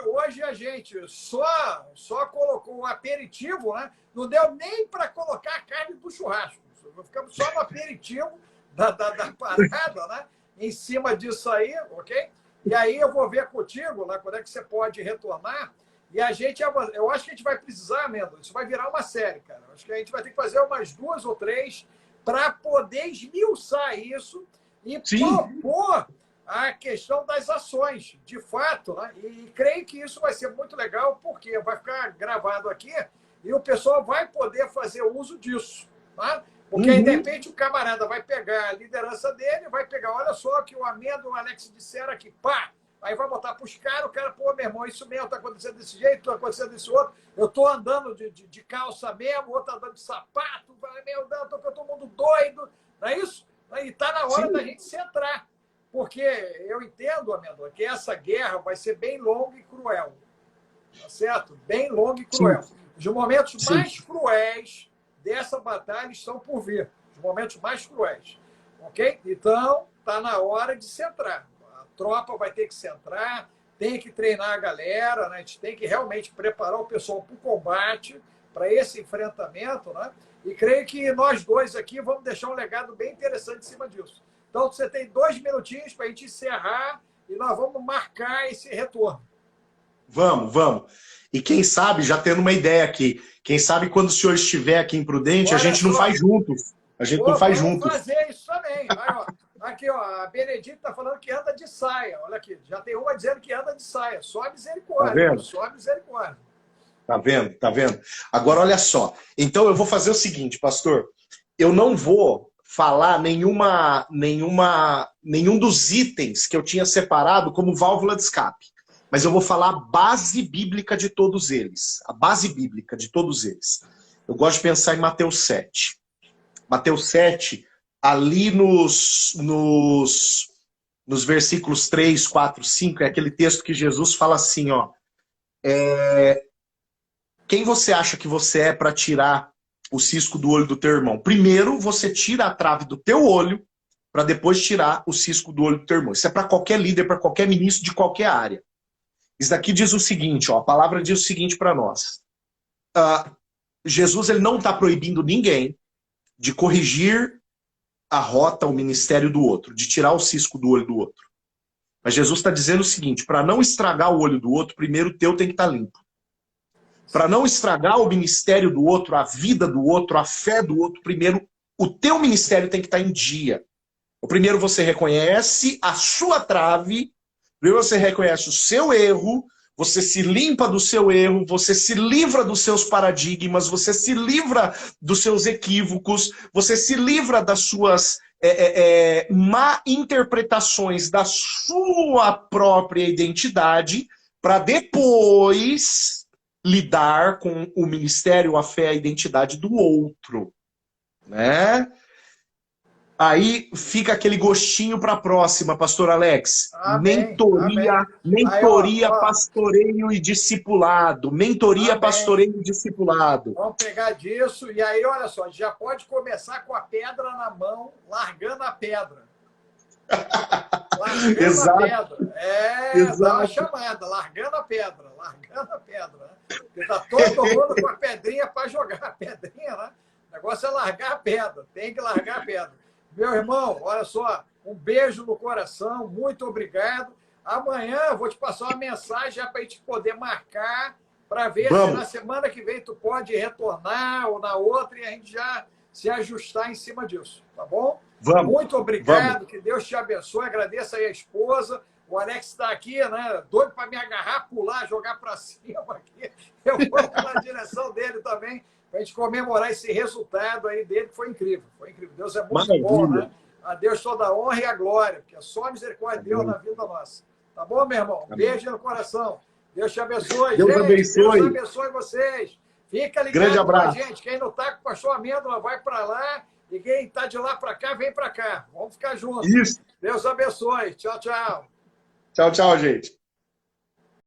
Hoje a gente só colocou o aperitivo, né? Não deu nem para colocar a carne do churrasco. Ficamos só no aperitivo da parada, né? Em cima disso aí, ok? E aí eu vou ver contigo, né, quando é que você pode retornar. E eu acho que a gente vai precisar, Amêndola, isso vai virar uma série, cara. Acho que a gente vai ter que fazer umas 2 ou 3 para poder esmiuçar isso e propor a questão das ações, de fato. Né? E creio que isso vai ser muito legal, porque vai ficar gravado aqui e o pessoal vai poder fazer uso disso. Tá? Porque aí, de repente, o camarada vai pegar a liderança dele, vai pegar, olha só que o Amêndola e o Alex disseram aqui, pá! Aí vai botar para os caras, o cara, pô, meu irmão, isso mesmo, está acontecendo desse jeito, está acontecendo desse outro, eu estou andando de calça mesmo, o outro andando de sapato, meu Deus, estou todo mundo doido, não é isso? E está na hora da gente centrar, porque eu entendo, Amêndola, que essa guerra vai ser bem longa e cruel, tá certo? Bem longa e cruel. Os momentos mais cruéis dessa batalha estão por vir, os momentos mais cruéis, ok? Então, está na hora de centrar. A tropa vai ter que centrar, tem que treinar a galera, né? A gente tem que realmente preparar o pessoal para o combate, para esse enfrentamento, né? E creio que nós dois aqui vamos deixar um legado bem interessante em cima disso. Então, você tem 2 minutinhos para a gente encerrar e nós vamos marcar esse retorno. Vamos. E quem sabe, já tendo uma ideia aqui, quem sabe quando o senhor estiver aqui em Prudente, a gente não faz juntos. A gente não faz juntos. Vamos fazer isso também. Aí, ó, aqui, ó, a Benedita está falando que anda de saia. Olha aqui, já tem uma dizendo que anda de saia. Só a misericórdia. Tá vendo? Só a misericórdia. Tá vendo? Agora, olha só. Então, eu vou fazer o seguinte, pastor. Eu não vou falar nenhum dos itens que eu tinha separado como válvula de escape. Mas eu vou falar a base bíblica de todos eles. A base bíblica de todos eles. Eu gosto de pensar em Mateus 7. Mateus 7, ali nos versículos 3, 4, 5, é aquele texto que Jesus fala assim, ó. Quem você acha que você é para tirar o cisco do olho do teu irmão? Primeiro, você tira a trave do teu olho, para depois tirar o cisco do olho do teu irmão. Isso é para qualquer líder, para qualquer ministro de qualquer área. Isso daqui diz o seguinte, ó, a palavra diz o seguinte para nós. Jesus ele não está proibindo ninguém de corrigir a rota, o ministério do outro, de tirar o cisco do olho do outro. Mas Jesus está dizendo o seguinte, para não estragar o olho do outro, primeiro o teu tem que estar limpo. Para não estragar o ministério do outro, a vida do outro, a fé do outro, primeiro o teu ministério tem que estar em dia. O primeiro você reconhece a sua trave, primeiro você reconhece o seu erro, você se limpa do seu erro, você se livra dos seus paradigmas, você se livra dos seus equívocos, você se livra das suas má interpretações da sua própria identidade, para depois lidar com o ministério, a fé, a identidade do outro, né? Aí fica aquele gostinho para a próxima, pastor Alex. Amém, Mentoria, amém. Aí, mentoria, ó, pastoreio e discipulado. Mentoria, amém. pastoreio e discipulado. Vamos pegar disso. E aí, olha só, já pode começar com a pedra na mão, largando a pedra. Largando Exato, a pedra. Dá uma exato. chamada, largando a pedra, largando a pedra. Né? Porque tá todo mundo com a pedrinha para jogar a pedrinha, né? O negócio é largar a pedra, tem que largar a pedra. Meu irmão, olha só, um beijo no coração, muito obrigado. Amanhã eu vou te passar uma mensagem para a gente poder marcar para ver se na semana que vem tu pode retornar ou na outra e a gente já se ajustar em cima disso, tá bom? Vamos. Muito obrigado, Vamos. que Deus te abençoe, agradeço aí a esposa. O Alex está aqui, né? Doido para me agarrar, pular, jogar para cima aqui. Eu vou na direção dele também, para a gente comemorar esse resultado aí dele, que foi incrível. Foi incrível. Deus é muito Maravilha. bom, né? A Deus toda a honra e a glória, porque é só a misericórdia de Deus na vida nossa. Tá bom, meu irmão? Beijo no coração. Deus te abençoe. Deus gente, abençoe. Deus abençoe vocês. Fica ligado Grande com a abraço. gente. Quem não está com o pastor Amêndola vai para lá. E quem está de lá para cá, vem para cá. Vamos ficar juntos. Isso. Deus abençoe. Tchau, tchau. Tchau, tchau, gente.